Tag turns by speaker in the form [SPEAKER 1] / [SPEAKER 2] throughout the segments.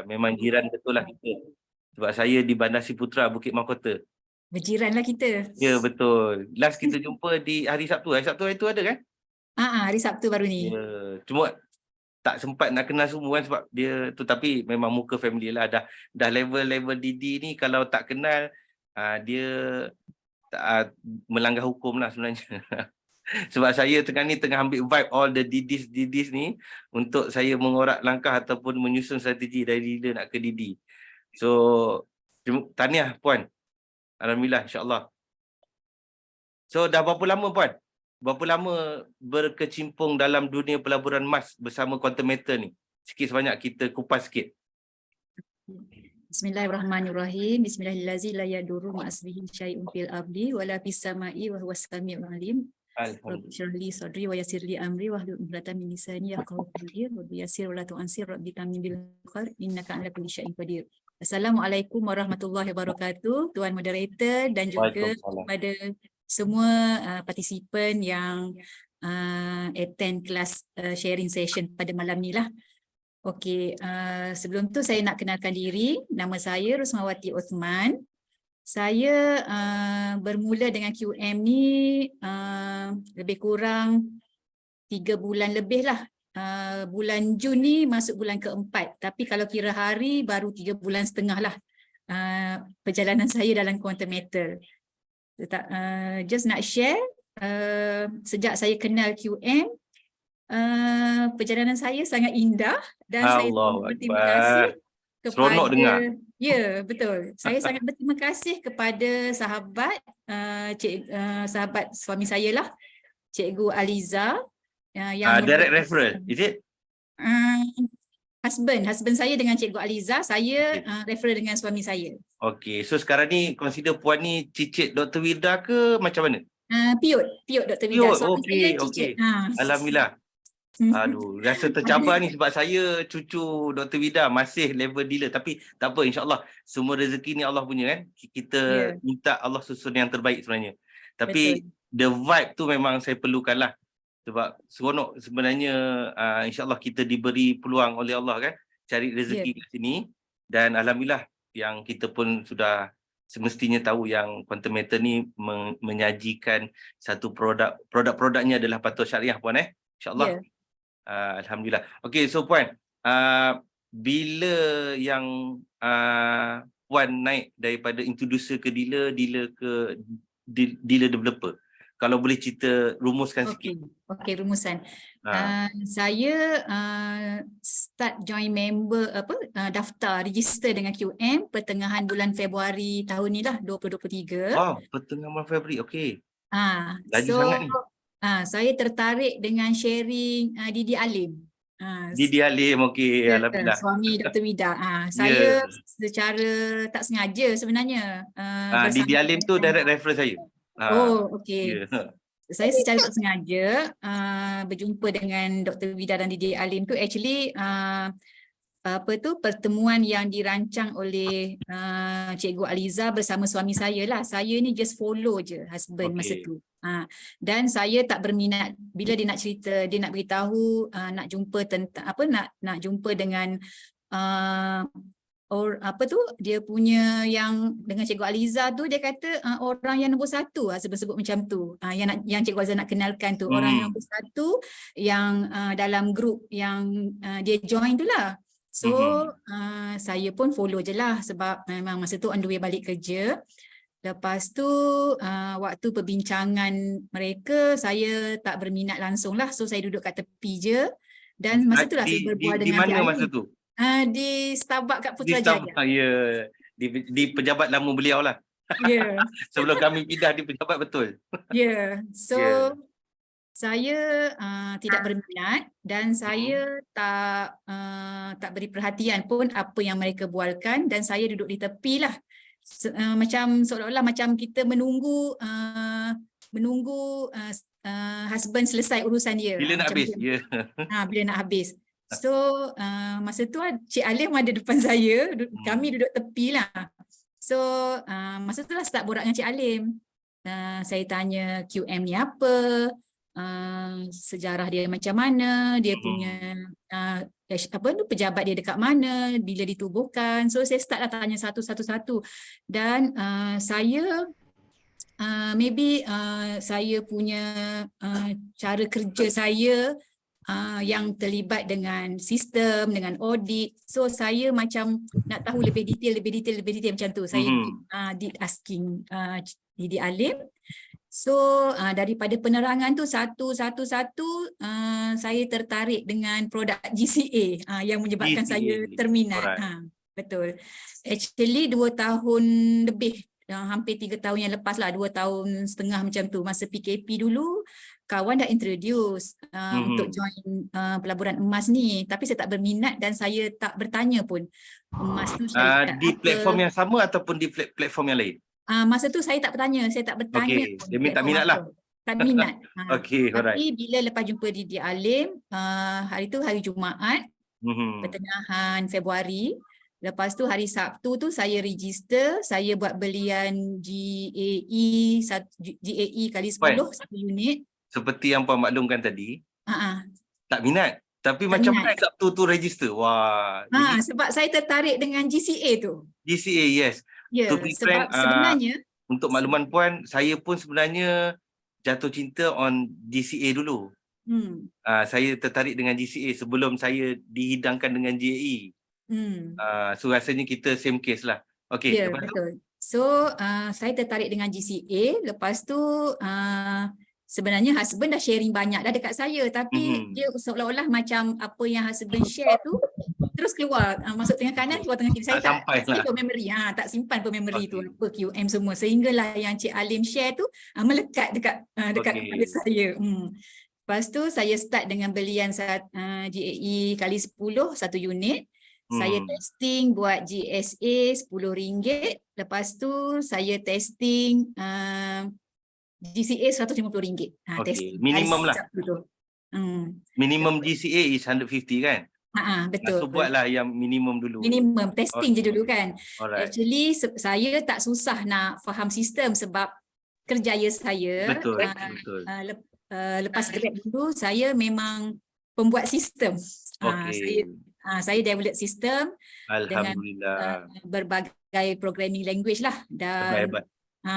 [SPEAKER 1] Memang jiran betul lah kita. Sebab saya di Bandar Siputra, Bukit Mahkota.
[SPEAKER 2] Berjiran lah kita.
[SPEAKER 1] Ya, betul. Last kita jumpa di hari Sabtu. Hari Sabtu itu ada kan?
[SPEAKER 2] Hari Sabtu baru ni.
[SPEAKER 1] Ya, cuma tak sempat nak kenal semua kan sebab dia tu, tapi memang muka family lah. Dah level Didi ni kalau tak kenal, dia melanggar hukum lah sebenarnya. Sebab saya tengah ambil vibe all the Didis ni untuk saya mengorak langkah ataupun menyusun strategi dari Dida nak ke Didi. So, tahniah Puan. Alhamdulillah, insyaAllah. So, dah berapa lama Puan? Berapa lama berkecimpung dalam dunia pelaburan emas bersama Quantum Metal ni? Sikit sebanyak kita kupas sikit.
[SPEAKER 2] Bismillahirrahmanirrahim. Bismillahirrahmanirrahim. La yadurru ma'asbihi syai'un fil ardi wala fis sama'i wa huwas samiul alim. Rabbi shrah li sadri wa yassir li amri wahlul 'uqdatam min lisani yafqahu qawli wa yassir wa la tu'ansir rabbi tamim bil khair innaka 'ala kulli syai'in qadir. Assalamualaikum warahmatullahi wabarakatuh, Tuan Moderator dan juga kepada semua partisipan yang attend kelas sharing session pada malam ni lah. Okey, sebelum tu saya nak kenalkan diri. Nama saya Rosmawati Osman. Saya bermula dengan QM ni lebih kurang 3 bulan lebih lah. Bulan Jun ni masuk bulan keempat. Tapi kalau kira hari baru 3 bulan setengah lah perjalanan saya dalam Quantum Metal. Just nak share, sejak saya kenal QM, perjalanan saya sangat indah dan saya berterima kasih kepada, ya betul, saya sangat berterima kasih kepada sahabat sahabat suami saya lah, Cikgu Aliza, yang
[SPEAKER 1] direct referral, is it?
[SPEAKER 2] Husband saya dengan Cikgu Aliza, saya referral dengan suami saya.
[SPEAKER 1] Okey, so sekarang ni consider Puan ni cicit Dr. Wirda ke macam mana?
[SPEAKER 2] Piot Dr. Wirda.
[SPEAKER 1] Okey. Alhamdulillah. Aduh, rasa tercabar ni sebab saya cucu Dr. Wirda masih level dealer, tapi tak apa, insyaAllah semua rezeki ni Allah punya kan. Kita minta Allah susun yang terbaik sebenarnya. Tapi the vibe tu memang saya perlukan lah. Sebab seronok sebenarnya, insyaAllah kita diberi peluang oleh Allah kan, cari rezeki kat sini. Dan Alhamdulillah yang kita pun sudah semestinya tahu yang Quantum Metal ni menyajikan satu produk-produknya adalah patuh syariah Puan insyaAllah. Alhamdulillah. Okey, so Puan, bila yang Puan naik daripada introducer ke dealer ke dealer developer? Kalau boleh cerita, rumuskan sikit.
[SPEAKER 2] Okey, rumusan. Saya start join member daftar register dengan QM pertengahan bulan Februari tahun ni lah, 2023.
[SPEAKER 1] Pertengahan bulan Februari. Okey.
[SPEAKER 2] Lagi sangat ni. Saya tertarik dengan sharing Didi Alim.
[SPEAKER 1] Didi Alim, okey, alhamdulillah.
[SPEAKER 2] Suami Dr. Wirda. Saya secara tak sengaja sebenarnya.
[SPEAKER 1] Didi Alim tu direct referral saya.
[SPEAKER 2] Okey. Saya secara tak sengaja berjumpa dengan Dr. Wirda dan Didi Alim tu actually pertemuan yang dirancang oleh Cikgu Aliza bersama suami saya lah. Saya ni just follow je husband masa tu. Dan saya tak berminat bila dia nak cerita, dia nak beritahu nak jumpa tentang nak jumpa dengan dia punya yang dengan Cikgu Aliza tu, dia kata orang yang nombor 1 sebut-sebut macam tu. Yang Cikgu Aliza nak kenalkan tu, orang yang nombor 1 yang dalam grup yang dia join tu lah. So saya pun follow je lah sebab memang masa tu on the way balik kerja. Lepas tu waktu perbincangan mereka, saya tak berminat langsung lah. So saya duduk kat tepi je. Dan masa tu lah saya berbual dengan
[SPEAKER 1] di mana masa tu?
[SPEAKER 2] Di Starbucks kat Putrajaya.
[SPEAKER 1] Di pejabat lama beliau lah. Sebelum kami pindah di pejabat, betul.
[SPEAKER 2] So saya tidak berminat dan saya tak beri perhatian pun apa yang mereka bualkan, dan saya duduk di tepi lah. Macam seolah-olah macam kita menunggu husband selesai urusan dia.
[SPEAKER 1] Bila nak habis?
[SPEAKER 2] Bila nak habis. So masa tu Cik Alim ada depan saya, kami duduk tepi lah. So masa tu lah start borak dengan Cik Alim. Saya tanya QM ni apa, sejarah dia macam mana, dia punya pejabat dia dekat mana, bila ditubuhkan. So saya start lah tanya satu-satu. Dan saya saya punya cara kerja saya yang terlibat dengan sistem, dengan audit. So saya macam nak tahu lebih detail macam tu. Saya did asking Didi Alim. So daripada penerangan tu satu-satu saya tertarik dengan produk GCA yang menyebabkan GCA. Saya terminat. Betul. Actually 2 tahun lebih, hampir 3 tahun yang lepas lah, 2 tahun setengah macam tu. Masa PKP dulu, kawan dah introduce untuk join pelaburan emas ni. Tapi saya tak berminat dan saya tak bertanya pun. Emas tu
[SPEAKER 1] di platform yang sama ataupun di platform yang lain?
[SPEAKER 2] Masa tu saya tak bertanya
[SPEAKER 1] Okay. Dia tak minat lah.
[SPEAKER 2] Tak minat.
[SPEAKER 1] Okay,
[SPEAKER 2] tapi bila lepas jumpa Didi Alim, hari tu hari Jumaat, pertengahan Februari. Lepas tu hari Sabtu tu saya register, saya buat belian GAE kali 10 satu unit.
[SPEAKER 1] Seperti yang Puan maklumkan tadi, tak minat. Tapi tak macam mana Sabtu tu register? Wah.
[SPEAKER 2] Sebab saya tertarik dengan GCA tu.
[SPEAKER 1] GCA, yes.
[SPEAKER 2] Ya, sebab sebenarnya
[SPEAKER 1] untuk makluman Puan, saya pun sebenarnya jatuh cinta on GCA dulu. Saya tertarik dengan GCA sebelum saya dihidangkan dengan GAE. So rasanya kita same case lah. Okay,
[SPEAKER 2] ya, betul. So saya tertarik dengan GCA. Lepas tu sebenarnya husband dah sharing banyak dah dekat saya, tapi dia seolah-olah macam apa yang husband share tu terus keluar, masuk tengah kanan, keluar tengah kiri. Saya tak simpan pun memory, tak simpan pun memory tu, apa QM semua, sehinggalah yang Cik Alim share tu melekat dekat kepala saya. Lepas tu saya start dengan belian GAE kali 10 satu unit. Saya testing buat GSA RM10. Lepas tu saya testing GCA RM150.
[SPEAKER 1] Minimum lah. Minimum GCA is 150 kan?
[SPEAKER 2] Betul.
[SPEAKER 1] So buatlah yang minimum dulu.
[SPEAKER 2] Minimum testing je dulu kan. Actually saya tak susah nak faham sistem sebab kerjaya saya.
[SPEAKER 1] Betul.
[SPEAKER 2] Lepas grad dulu saya memang pembuat sistem. Saya develop sistem dengan berbagai programming language lah, dan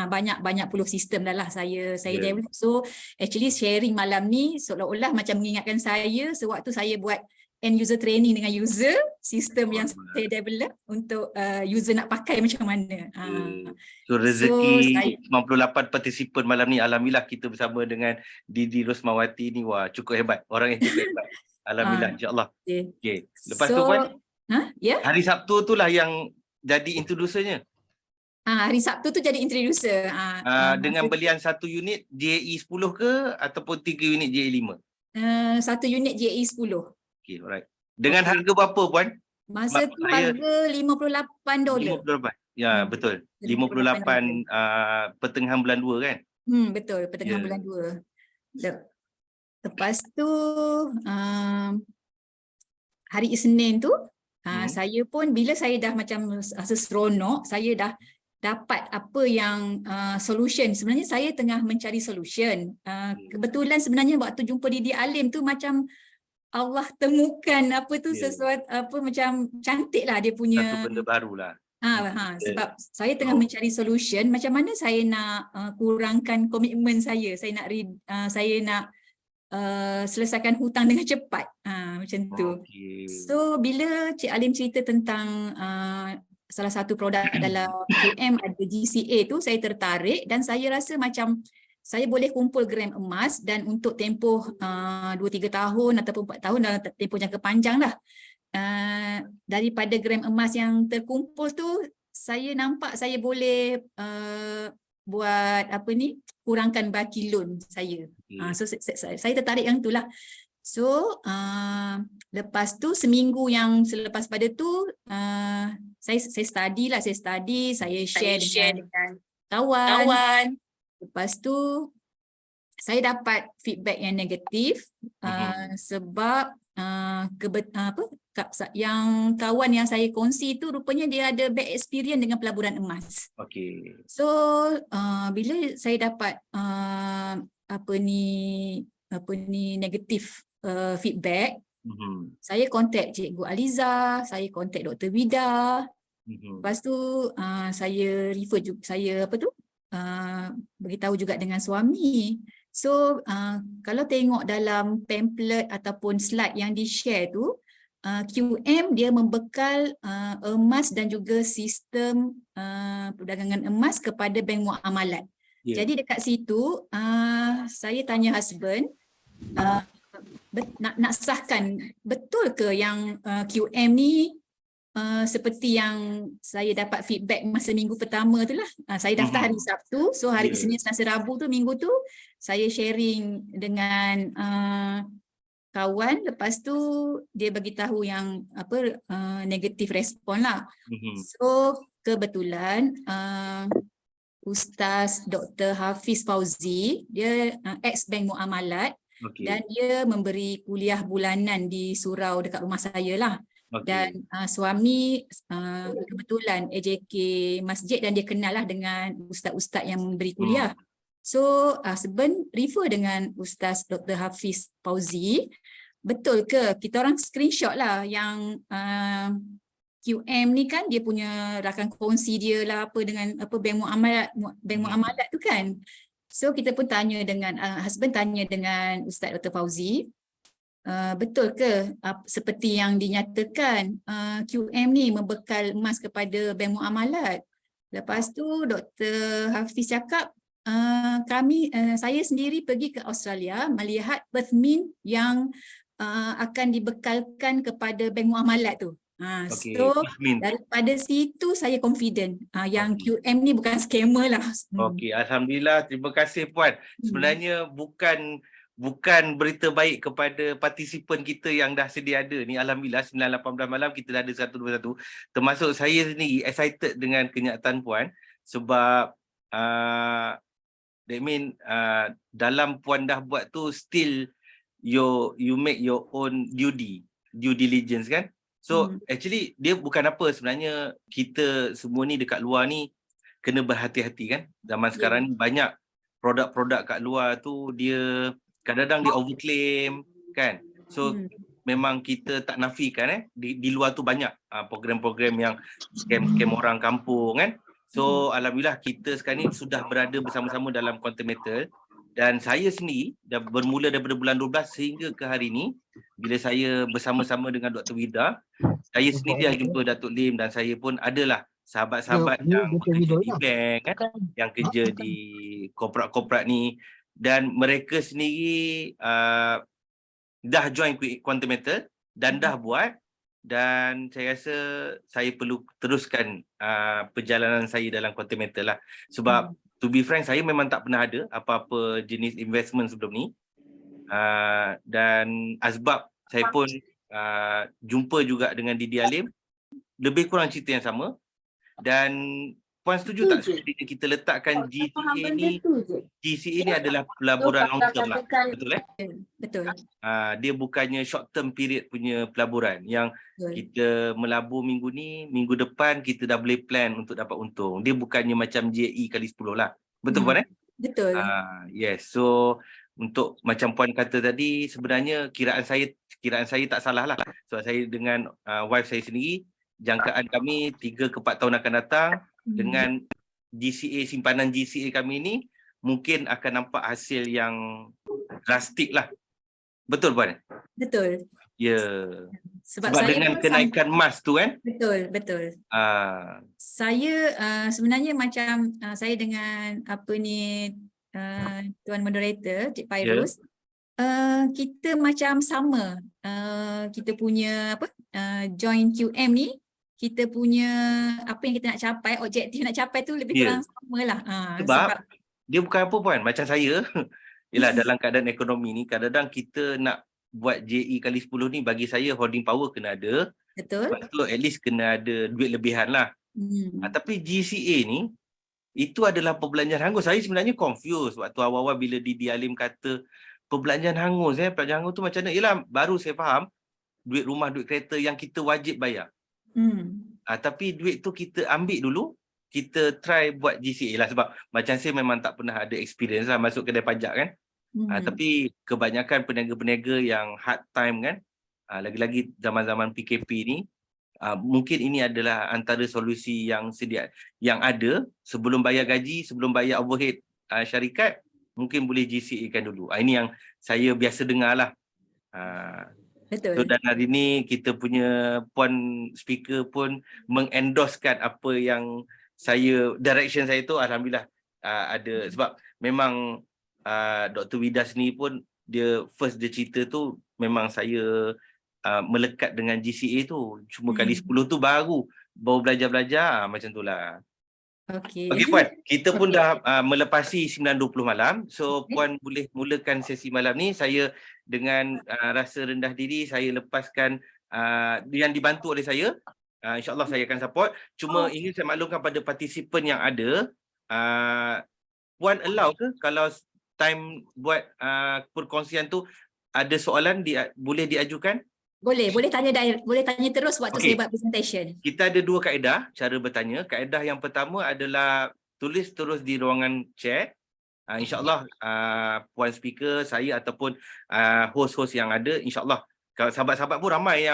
[SPEAKER 2] banyak puluh sistem dah lah saya develop. So actually sharing malam ni seolah-olah macam mengingatkan saya sewaktu saya buat end user training dengan user, sistem yang saya develop untuk user nak pakai macam mana.
[SPEAKER 1] So rezeki 98 partisipan malam ni, alhamdulillah kita bersama dengan Didi Rosmawati ni, wah cukup hebat, orang yang cukup hebat. Alhamdulillah, insyaAllah. Okay. Lepas tu Puan, hari Sabtu tu lah yang jadi introducernya.
[SPEAKER 2] Hari Sabtu tu jadi introducer.
[SPEAKER 1] Dengan belian 1 unit GAE 10 ke ataupun 3 unit GAE 5?
[SPEAKER 2] 1 unit GAE 10.
[SPEAKER 1] Okay, alright. Dengan harga berapa Puan?
[SPEAKER 2] Masa tu harga $58.
[SPEAKER 1] 58. Ya, betul. 58 pertengahan bulan 2 kan?
[SPEAKER 2] Betul, pertengahan bulan 2. Lepas tu hari Isnin tu saya pun bila saya dah macam rasa seronok, saya dah dapat apa yang solution. Sebenarnya saya tengah mencari solution. Kebetulan sebenarnya waktu jumpa Didi Alim tu macam Allah temukan apa tu sesuatu apa macam cantik lah dia punya.
[SPEAKER 1] Satu benda barulah.
[SPEAKER 2] Sebab saya tengah mencari solution macam mana saya nak kurangkan komitmen saya. Saya nak selesaikan hutang dengan cepat. Macam tu. So bila Cik Alim cerita tentang salah satu produk dalam QM ada GCA tu, saya tertarik dan saya rasa macam saya boleh kumpul gram emas dan untuk tempoh 2-3 tahun ataupun 4 tahun dalam tempoh jangka panjang lah. Daripada gram emas yang terkumpul tu, saya nampak saya boleh buat apa ni, kurangkan baki loan saya. So saya tertarik yang itulah. So lepas tu seminggu yang selepas pada tu saya study, saya share dengan kawan. Lepas tu saya dapat feedback yang negatif sebab yang kawan yang saya kongsi tu rupanya dia ada bad experience dengan pelaburan emas. So bila saya dapat apa ni negatif feedback, Saya kontak Cikgu Aliza, saya kontak Dr. Vida. Lepas tu saya refer juga, saya beritahu juga dengan suami. So kalau tengok dalam pamphlet ataupun slide yang di-share tu, QM dia membekal emas dan juga sistem perdagangan emas kepada bank muamalat. Jadi dekat situ saya tanya husband, nak sahkan betul ke yang QM ni seperti yang saya dapat feedback masa minggu pertama tu lah. Saya daftar hari Sabtu, so hari Isnin, Selasa, Rabu tu, minggu tu saya sharing dengan kawan, lepas tu dia bagi tahu yang negative respon lah. So kebetulan Ustaz Dr. Hafiz Fauzi, dia ex-bank muamalat, dan dia memberi kuliah bulanan di surau dekat rumah saya lah. Dan suami kebetulan AJK masjid dan dia kenal lah dengan ustaz-ustaz yang memberi kuliah. So husband refer dengan Ustaz Dr. Hafiz Fauzi, betul ke kita orang screenshot lah yang QM ni kan dia punya rakan kongsi dia lah apa dengan bank muamalat tu kan. So kita pun tanya dengan husband tanya dengan Ustaz Dr. Fauzi, betul ke seperti yang dinyatakan QM ni membekal emas kepada bank muamalat? Lepas tu Dr. Hafiz cakap, saya sendiri pergi ke Australia melihat birth mint yang akan dibekalkan kepada bank muamalat tu. So daripada situ saya confident yang QM ni bukan scammer lah.
[SPEAKER 1] Okey, alhamdulillah, terima kasih Puan. Sebenarnya bukan berita baik kepada partisipan kita yang dah sedia ada ni. Alhamdulillah 9.18 malam kita dah ada 121. Termasuk saya sendiri excited dengan kenyataan Puan sebab that mean dalam Puan dah buat tu still you make your own due diligence kan. So actually dia bukan apa, sebenarnya kita semua ni dekat luar ni kena berhati-hati kan. Zaman sekarang ni banyak produk-produk kat luar tu dia kadang-kadang dia overclaim kan. So memang kita tak nafikan di luar tu banyak program-program yang scam orang kampung kan. So alhamdulillah kita sekarang ni sudah berada bersama-sama dalam Quantum Metal, dan saya sendiri dah bermula daripada bulan 12 sehingga ke hari ni bila saya bersama-sama dengan Dr. Vida, saya sendiri dah jumpa Datuk Lim, dan saya pun adalah sahabat-sahabat yang bekerja di bank kan, yang kerja di korporat-korporat ni, dan mereka sendiri dah join Quantum Metal dan dah buat, dan saya rasa saya perlu teruskan perjalanan saya dalam Quantum Metal lah. Sebab to be frank, saya memang tak pernah ada apa-apa jenis investment sebelum ni, dan asbab saya pun jumpa juga dengan Didi Alim, lebih kurang cerita yang sama. Dan Puan setuju tak sebenarnya kita letakkan GCA ni adalah pelaburan long term lah, betul
[SPEAKER 2] Betul.
[SPEAKER 1] Dia bukannya short term period punya pelaburan yang kita melabur minggu ni, minggu depan kita dah boleh plan untuk dapat untung. Dia bukannya macam JE kali 10 lah. Betul Puan
[SPEAKER 2] Betul.
[SPEAKER 1] Yes. So untuk macam Puan kata tadi, sebenarnya kiraan saya tak salah lah. Sebab saya dengan wife saya sendiri, jangkaan kami 3 ke 4 tahun akan datang dengan GCA, simpanan GCA kami ni mungkin akan nampak hasil yang drastik lah. Betul Puan?
[SPEAKER 2] Betul.
[SPEAKER 1] Ya. Sebab dengan kenaikan emas tu kan?
[SPEAKER 2] Betul. Saya sebenarnya macam saya dengan Tuan Moderator, Cik Fairuz, kita macam sama. Kita punya join QM ni, kita punya apa yang kita nak capai, objektif nak capai tu lebih kurang sama lah.
[SPEAKER 1] Sebab dia bukan apa Puan, macam saya. Yelah, dalam keadaan ekonomi ni kadang-kadang kita nak buat JE kali 10 ni, bagi saya holding power kena ada.
[SPEAKER 2] Betul.
[SPEAKER 1] Lepas tu at least kena ada duit lebihan lah. Tapi GCA ni, itu adalah perbelanjaan hangus. Saya sebenarnya confused waktu awal-awal bila Didi Alim kata perbelanjaan hangus. Perbelanjaan hangus tu macam mana? Yelah, baru saya faham duit rumah, duit kereta yang kita wajib bayar. Tapi duit tu kita ambil dulu, kita try buat GCA lah. Sebab macam saya memang tak pernah ada experience lah masuk kedai pajak kan. Tapi kebanyakan peniaga-peniaga yang hard time kan, Lagi-lagi zaman-zaman PKP ni, mungkin ini adalah antara solusi yang ada sebelum bayar gaji, sebelum bayar overhead syarikat, mungkin boleh GCA kan dulu. Ini yang saya biasa dengar lah.
[SPEAKER 2] Betul.
[SPEAKER 1] So, dan hari ni kita punya puan speaker pun mengendorsekan apa yang direction saya tu, alhamdulillah ada. Sebab memang Dr. Widas ni pun dia cerita tu memang saya melekat dengan GCA tu. Cuma kali 10 tu baru belajar-belajar macam tu lah.
[SPEAKER 2] Okey.
[SPEAKER 1] Okey Puan, kita pun dah melepasi 9.20 malam. So Puan boleh mulakan sesi malam ni. Saya dengan rasa rendah diri saya lepaskan yang dibantu oleh saya. InsyaAllah saya akan support. Cuma ingin saya maklumkan pada partisipan yang ada, Puan allow ke kalau time buat perkongsian tu ada soalan boleh diajukan?
[SPEAKER 2] Boleh tanya terus waktu saya buat presentation.
[SPEAKER 1] Kita ada 2 kaedah cara bertanya. Kaedah yang pertama adalah tulis terus di ruangan chat. InsyaAllah puan speaker, saya ataupun host-host yang ada, insyaAllah sahabat-sahabat pun ramai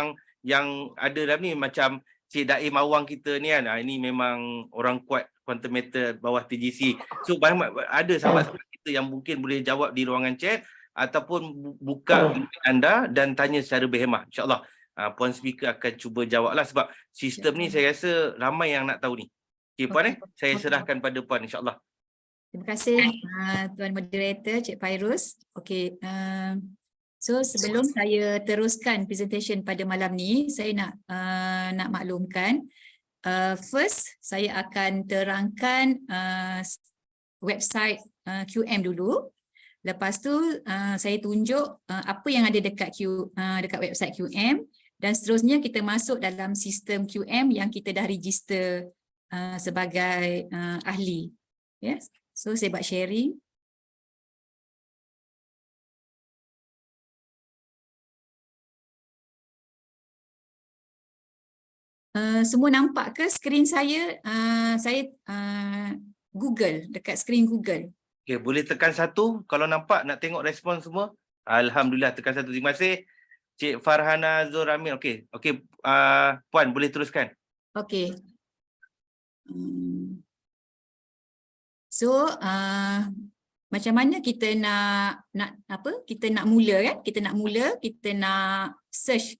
[SPEAKER 1] yang ada dalam ni, macam Cik Daim Awang kita ni kan, ini memang orang kuat quantum meter bawah TGC. So ada sahabat-sahabat kita yang mungkin boleh jawab di ruangan chat ataupun buka anda dan tanya secara berhemah. InsyaAllah puan speaker akan cuba jawab lah, sebab sistem ni saya rasa ramai yang nak tahu ni. Okey puan, saya serahkan pada puan insyaAllah.
[SPEAKER 2] Terima kasih Tuan Moderator Cik Fairuz. Okey, so sebelum saya teruskan presentation pada malam ni, saya nak maklumkan, first saya akan terangkan website QM dulu. Lepas tu saya tunjuk apa yang ada dekat website QM, dan seterusnya kita masuk dalam sistem QM yang kita dah register sebagai ahli. Yes. So saya buat sharing. Semua nampak ke skrin saya? Saya Google, dekat skrin Google.
[SPEAKER 1] Okay, boleh tekan 1 kalau nampak, nak tengok respon semua. Alhamdulillah, tekan 1. Terima kasih Cik Farhana Zoramin. Okey, puan boleh teruskan.
[SPEAKER 2] Okey. So macam mana kita nak kita nak mula kan? Kita nak search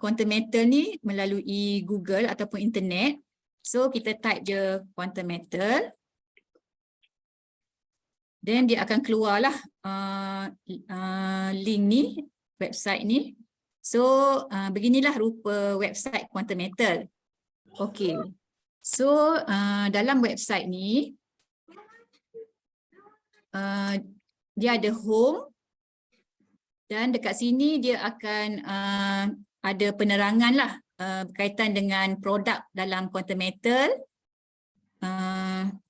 [SPEAKER 2] quantum meter ni melalui Google ataupun internet. So kita type je quantum meter. Then dia akan keluarlah link ni, website ni. So beginilah rupa website quantum meter. Okey. So dalam website ni dia ada home, dan dekat sini dia akan ada penerangan lah berkaitan dengan produk dalam quantum meter.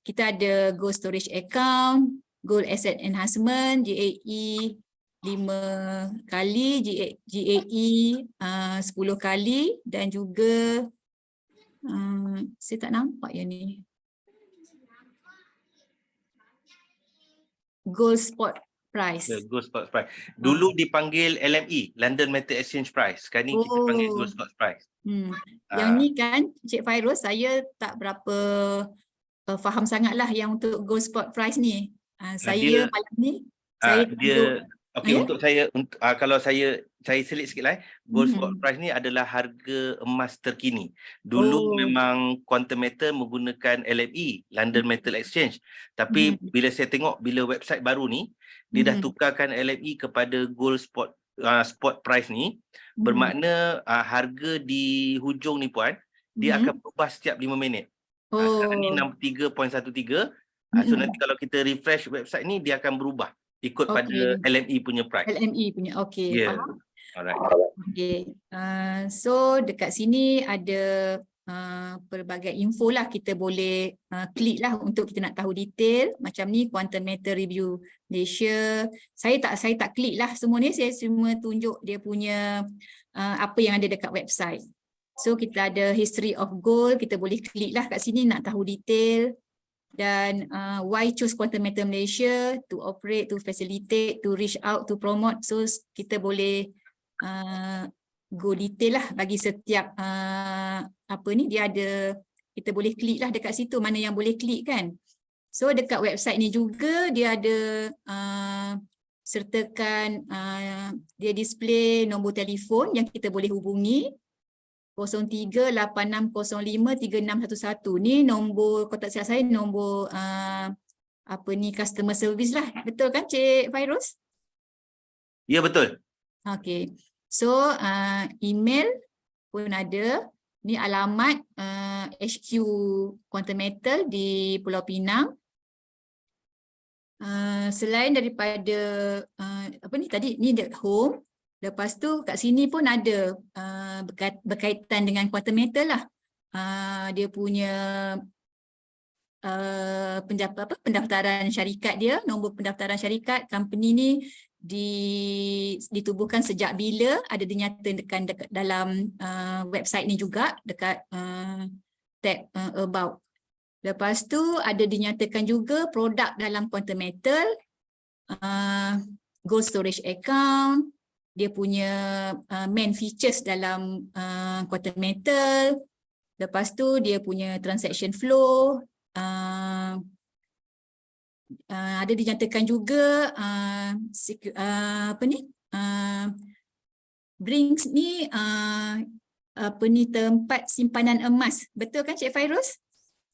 [SPEAKER 2] Kita ada gold storage account, gold asset enhancement, GAE 5 kali, GAE 10 kali, dan juga saya tak nampak yang ni. Gold spot price.
[SPEAKER 1] Gold spot price. Dulu dipanggil LME, London Metal Exchange Price. Sekarang ni kita panggil gold spot price.
[SPEAKER 2] Yang ni kan Cik Fairuz, saya tak berapa faham sangatlah yang untuk gold spot price ni. Saya malam ni
[SPEAKER 1] untuk saya, kalau saya selit sikit lah. Gold spot price ni adalah harga emas terkini. Dulu memang quantum meter menggunakan LME, London Metal Exchange. Tapi bila saya tengok, bila website baru ni dia dah tukarkan LME kepada gold spot price ni, bermakna harga di hujung ni puan, dia akan berubah setiap 5 minit. Sekarang ni 63.13. So nanti kalau kita refresh website ni, dia akan berubah ikut pada LME punya price.
[SPEAKER 2] LME punya, okey, faham.
[SPEAKER 1] Alright.
[SPEAKER 2] Okay. So dekat sini ada pelbagai info lah, kita boleh klik lah untuk kita nak tahu detail. Macam ni Quantum Meter Review Malaysia. Saya tak klik lah semua ni, saya cuma tunjuk dia punya apa yang ada dekat website. So kita ada history of gold, kita boleh klik lah kat sini nak tahu detail. Dan why choose Quantum Meter Malaysia? To operate, to facilitate, to reach out, to promote. So kita boleh go detail lah bagi setiap apa ni, dia ada, kita boleh klik lah dekat situ mana yang boleh klik kan. So dekat website ni juga dia ada sertakan dia display nombor telefon yang kita boleh hubungi 0386053611. Ni nombor, kontak saya nombor apa ni, customer service lah. Betul kan Cik Fairuz?
[SPEAKER 1] Ya, betul.
[SPEAKER 2] Okay. So email pun ada. Ni alamat HQ Quantum Metal di Pulau Pinang. Selain daripada apa ni tadi, ni the home. Lepas tu kat sini pun ada berkaitan dengan Quantum Metal lah. Dia punya pendaftaran syarikat dia, nombor pendaftaran syarikat company ni ditubuhkan sejak bila, ada dinyatakan dekat dalam website ni juga dekat tab about. Lepas tu ada dinyatakan juga produk dalam Quantum Metal, gold storage account, dia punya main features dalam Quantum Metal. Lepas tu dia punya transaction flow, ada dinyatakan juga apa ni, Brinks ni apa ni, tempat simpanan emas. Betul kan Cik Fairuz?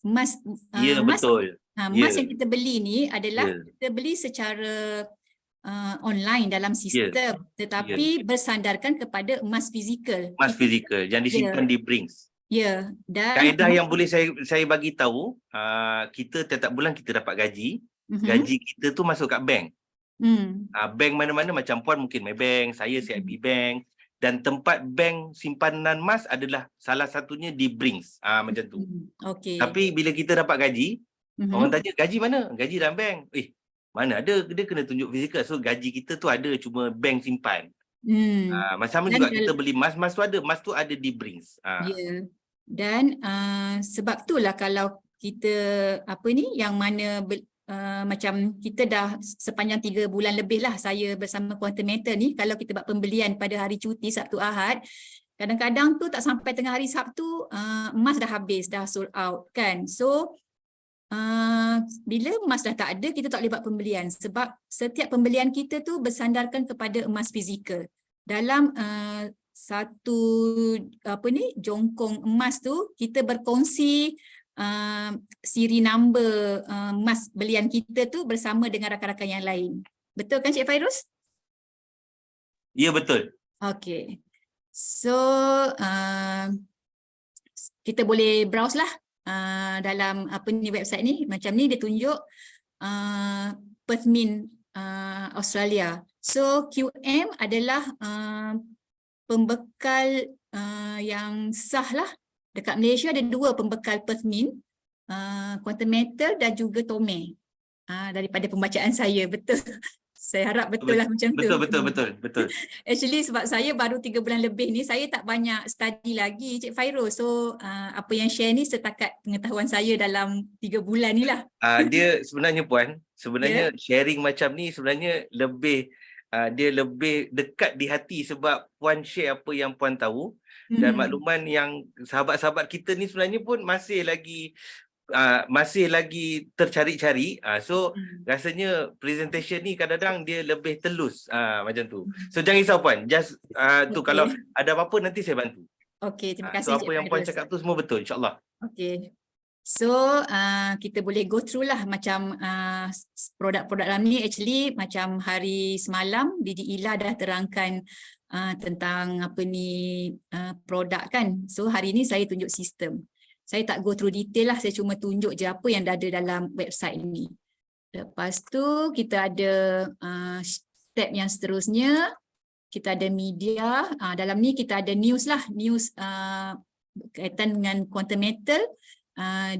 [SPEAKER 2] Emas,
[SPEAKER 1] ya, betul.
[SPEAKER 2] Emas yang kita beli ni adalah kita beli secara online dalam sistem, tetapi bersandarkan kepada emas fizikal.
[SPEAKER 1] Emas fizikal yang disimpan di Brinks.
[SPEAKER 2] Ya, dan
[SPEAKER 1] kaedah yang boleh saya bagi tahu, kita setiap bulan kita dapat gaji. Gaji kita tu masuk kat bank. Bank mana-mana, macam Puan mungkin Maybank, saya CIB Bank, dan tempat bank simpanan emas adalah salah satunya di Brinks. Macam tu.
[SPEAKER 2] Okay.
[SPEAKER 1] Tapi bila kita dapat gaji, orang tanya gaji mana? Gaji dalam bank. Mana ada, dia kena tunjuk fizikal. So gaji kita tu ada, cuma bank simpan. Macam juga kita beli emas, emas tu ada di Brinks.
[SPEAKER 2] Ya. Dan sebab itulah kalau kita apa ni, yang mana macam kita dah sepanjang 3 bulan lebih lah saya bersama Quantum Metal ni, kalau kita buat pembelian pada hari cuti Sabtu Ahad, kadang-kadang tu tak sampai tengah hari Sabtu emas dah habis, dah sold out kan. So bila emas dah tak ada, kita tak boleh buat pembelian sebab setiap pembelian kita tu bersandarkan kepada emas fizikal. Dalam satu apa ni, jongkong emas tu kita berkongsi siri number emas belian kita tu bersama dengan rakan-rakan yang lain. Betul kan Cik Fairuz?
[SPEAKER 1] Ya, betul.
[SPEAKER 2] Okay. So kita boleh browse lah dalam apa ni, website ni. Macam ni dia tunjuk Perth Mint Australia. So QM adalah pembekal yang sah lah. Dekat Malaysia ada 2 pembekal Perth Mint, Quantum Metal dan juga Tome. Daripada pembacaan saya, betul. Saya harap betul lah macam tu. Betul. Actually sebab saya baru 3 bulan lebih ni, saya tak banyak study lagi Cik Fairuz. So apa yang share ni setakat pengetahuan saya dalam 3 bulan ni lah.
[SPEAKER 1] Dia sebenarnya Puan, sharing macam ni sebenarnya lebih dia lebih dekat di hati sebab Puan share apa yang Puan tahu. Dan makluman yang sahabat-sahabat kita ni sebenarnya pun masih lagi tercari-cari. So rasanya presentation ni kadang-kadang dia lebih telus macam tu. So jangan risau Puan, just tu kalau ada apa-apa nanti saya bantu.
[SPEAKER 2] Okey, terima kasih.
[SPEAKER 1] So apa yang Puan cakap tu semua betul, insya-Allah.
[SPEAKER 2] Okey. So kita boleh go through lah macam produk-produk dalam ni. Actually macam hari semalam DD Ila dah terangkan tentang apa ni produk kan. So hari ni saya tunjuk sistem. Saya tak go through detail lah, saya cuma tunjuk je apa yang ada dalam website ni. Lepas tu kita ada step yang seterusnya, kita ada media. Dalam ni kita ada news lah, news berkaitan dengan Quantum Metal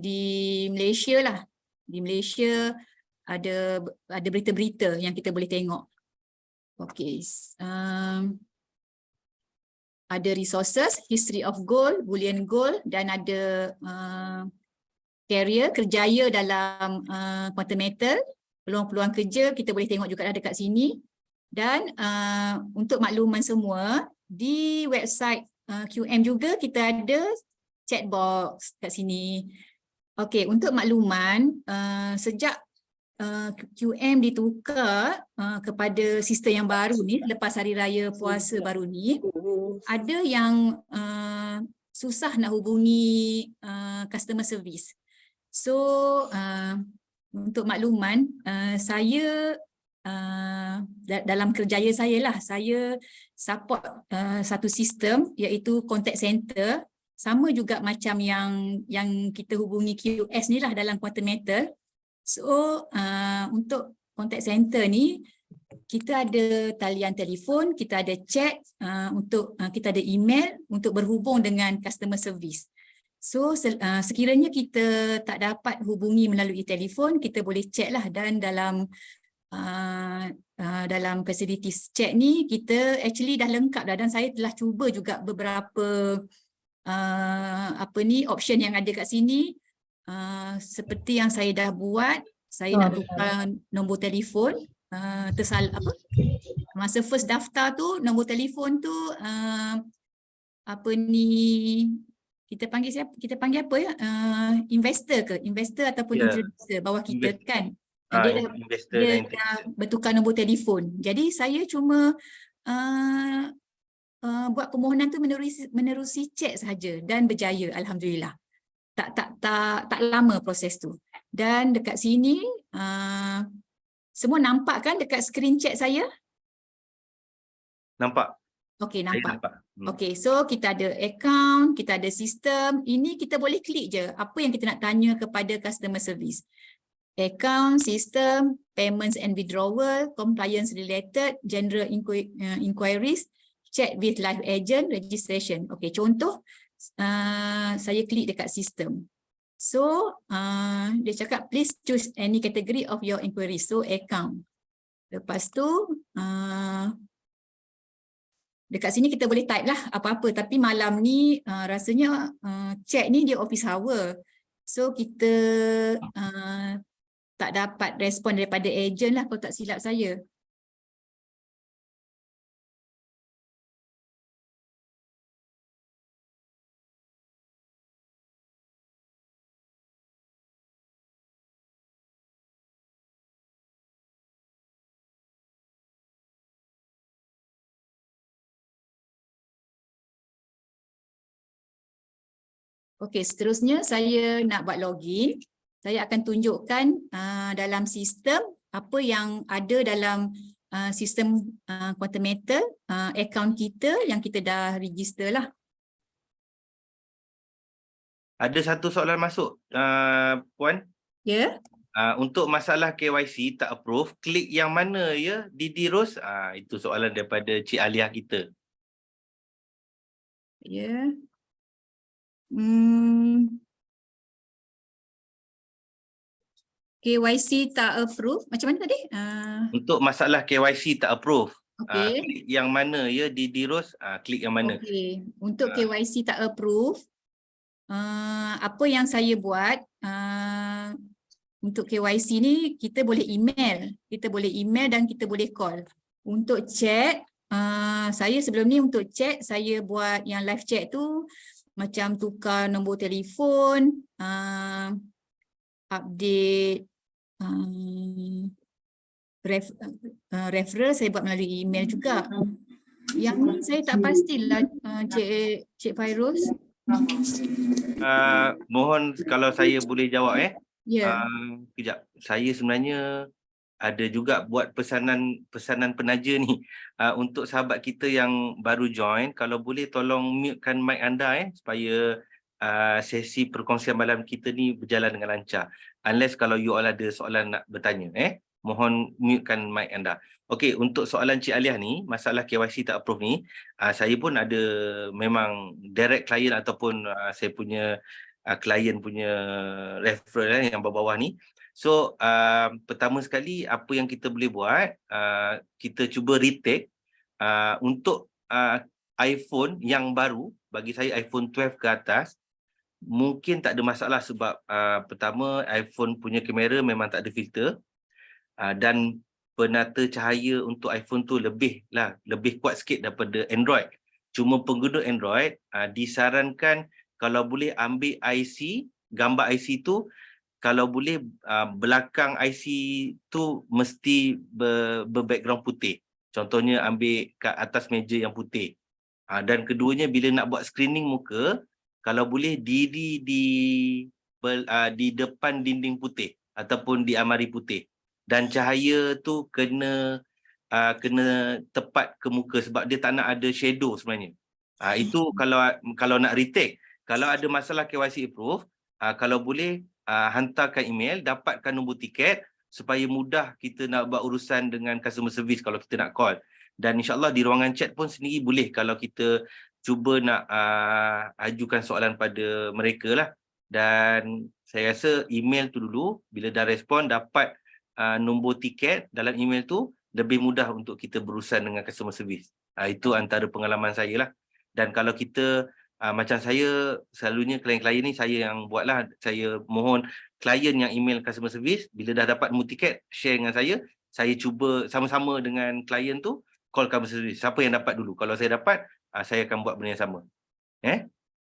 [SPEAKER 2] di Malaysia lah. Di Malaysia ada berita-berita yang kita boleh tengok. Okay. Ada resources, history of gold, bullion gold, dan ada career, kerjaya dalam Quantum Metal. Peluang-peluang kerja kita boleh tengok juga dekat sini. Dan untuk makluman semua, di website QM juga kita ada chat box kat sini. Okey, untuk makluman, sejak QM ditukar kepada sistem yang baru ni, lepas hari raya puasa baru ni, ada yang susah nak hubungi customer service. So, untuk makluman, saya dalam kerjaya saya lah, saya support satu sistem iaitu contact center, sama juga macam yang kita hubungi QS ni lah dalam Quantum Metal. So untuk contact center ni kita ada talian telefon, kita ada chat, kita ada email untuk berhubung dengan customer service. So sekiranya kita tak dapat hubungi melalui telefon, kita boleh chat lah, dan dalam facilities chat ni kita actually dah lengkap dah, dan saya telah cuba juga beberapa option yang ada kat sini. Seperti yang saya dah buat, saya nak tukar nombor telefon, masa first daftar tu nombor telefon tu kita panggil apa ya, investor ataupun introducer bawah kita kan, dia dah bertukar nombor telefon. Jadi saya cuma buat permohonan tu menerusi chat sahaja dan berjaya, alhamdulillah. Tak lama proses tu. Dan dekat sini semua nampak kan dekat skrin chat saya?
[SPEAKER 1] Nampak.
[SPEAKER 2] Okey, nampak. Okey, so kita ada account, kita ada sistem. Ini kita boleh klik je apa yang kita nak tanya kepada customer service. Account, system, payments and withdrawal, compliance related, general inquiries, chat with live agent, registration. Okey, contoh saya klik dekat sistem. So dia cakap please choose any category of your inquiry. So account. Lepas tu dekat sini kita boleh type lah apa-apa, tapi malam ni rasanya chat ni dia office hour. So kita tak dapat respon daripada agent lah kalau tak silap saya. Okey, seterusnya saya nak buat login. Saya akan tunjukkan dalam sistem apa yang ada dalam sistem Quantum Metal, account kita yang kita dah register lah.
[SPEAKER 1] Ada satu soalan masuk, Puan.
[SPEAKER 2] Ya.
[SPEAKER 1] Untuk masalah KYC tak approve, klik yang mana ya, Didi Ros? Itu soalan daripada Cik Alia kita.
[SPEAKER 2] Ya. KYC tak approve. Macam mana tadi?
[SPEAKER 1] Untuk masalah KYC tak approve,
[SPEAKER 2] okay.
[SPEAKER 1] Klik yang mana ya, Didi Ros? Klik yang mana?
[SPEAKER 2] Okay. Untuk KYC tak approve, apa yang saya buat, untuk KYC ni kita boleh email. Kita boleh email dan kita boleh call. Untuk chat, saya sebelum ni untuk chat, saya buat yang live chat tu macam tukar nombor telefon, update referral, saya buat melalui email juga. Yang ni saya tak pastilah, Cik Fairuz.
[SPEAKER 1] Mohon kalau saya boleh jawab
[SPEAKER 2] Ya.
[SPEAKER 1] Kejap, saya sebenarnya ada juga buat pesanan penaja ni untuk sahabat kita yang baru join. Kalau boleh tolong mute-kan mic anda supaya sesi perkongsian malam kita ni berjalan dengan lancar. Unless kalau you all ada soalan nak bertanya, mohon mute-kan mic anda. Okey, untuk soalan Cik Alia ni, masalah KYC tak approve ni, saya pun ada memang direct client ataupun saya punya klien punya referral yang bawah-bawah ni. So pertama sekali apa yang kita boleh buat, kita cuba retake untuk iPhone yang baru, bagi saya iPhone 12 ke atas, mungkin tak ada masalah sebab pertama iPhone punya kamera memang tak ada filter, dan penata cahaya untuk iPhone tu lebih kuat sikit daripada Android. Cuma pengguna Android disarankan kalau boleh ambil IC, gambar IC tu kalau boleh belakang IC tu mesti ber-background putih. Contohnya ambil kat atas meja yang putih. Dan keduanya bila nak buat screening muka, kalau boleh diri di depan dinding putih ataupun di amari putih. Dan cahaya tu kena tepat ke muka sebab dia tak nak ada shadow sebenarnya. Itu kalau nak retake. Kalau ada masalah KYC approve, kalau boleh hantarkan email, dapatkan nombor tiket supaya mudah kita nak buat urusan dengan customer service kalau kita nak call. Dan insyaAllah di ruangan chat pun sendiri boleh kalau kita cuba nak ajukan soalan pada mereka lah. Dan saya rasa email tu dulu, bila dah respon dapat nombor tiket dalam email tu, lebih mudah untuk kita berurusan dengan customer service. Itu antara pengalaman saya lah. Dan kalau kita macam saya, selalunya klien-klien ni saya yang buat lah. Saya mohon klien yang email customer service, bila dah dapat nombor tiket, share dengan saya cuba sama-sama dengan klien tu, call customer service. Siapa yang dapat dulu? Kalau saya dapat, saya akan buat benda yang sama.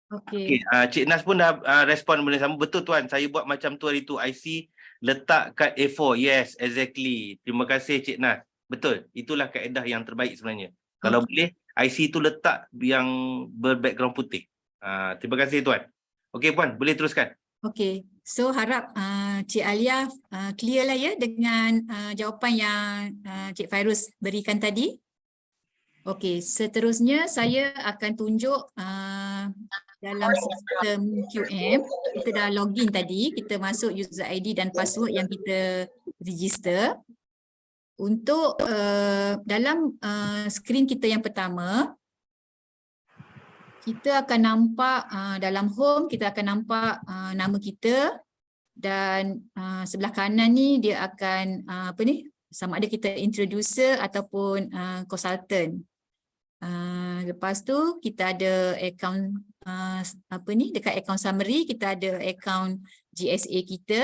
[SPEAKER 1] Okay. Cik Nas pun dah respon benda yang sama. Betul tuan, saya buat macam tu hari tu. IC letak kat A4. Yes, exactly. Terima kasih Cik Nas. Betul, itulah kaedah yang terbaik sebenarnya. Kalau boleh, IC tu letak yang ber-background putih. Terima kasih tuan. Okey puan, boleh teruskan.
[SPEAKER 2] Okey, so harap Cik Alia clear lah ya dengan jawapan yang Cik Fairuz berikan tadi. Okey, seterusnya saya akan tunjuk dalam sistem QM. Kita dah login tadi, kita masuk user ID dan password yang kita register. Untuk dalam skrin kita yang pertama, kita akan nampak dalam home, kita akan nampak nama kita dan sebelah kanan ni dia akan sama ada kita introducer ataupun consultant. Lepas tu kita ada account dekat account summary kita ada account GSA kita.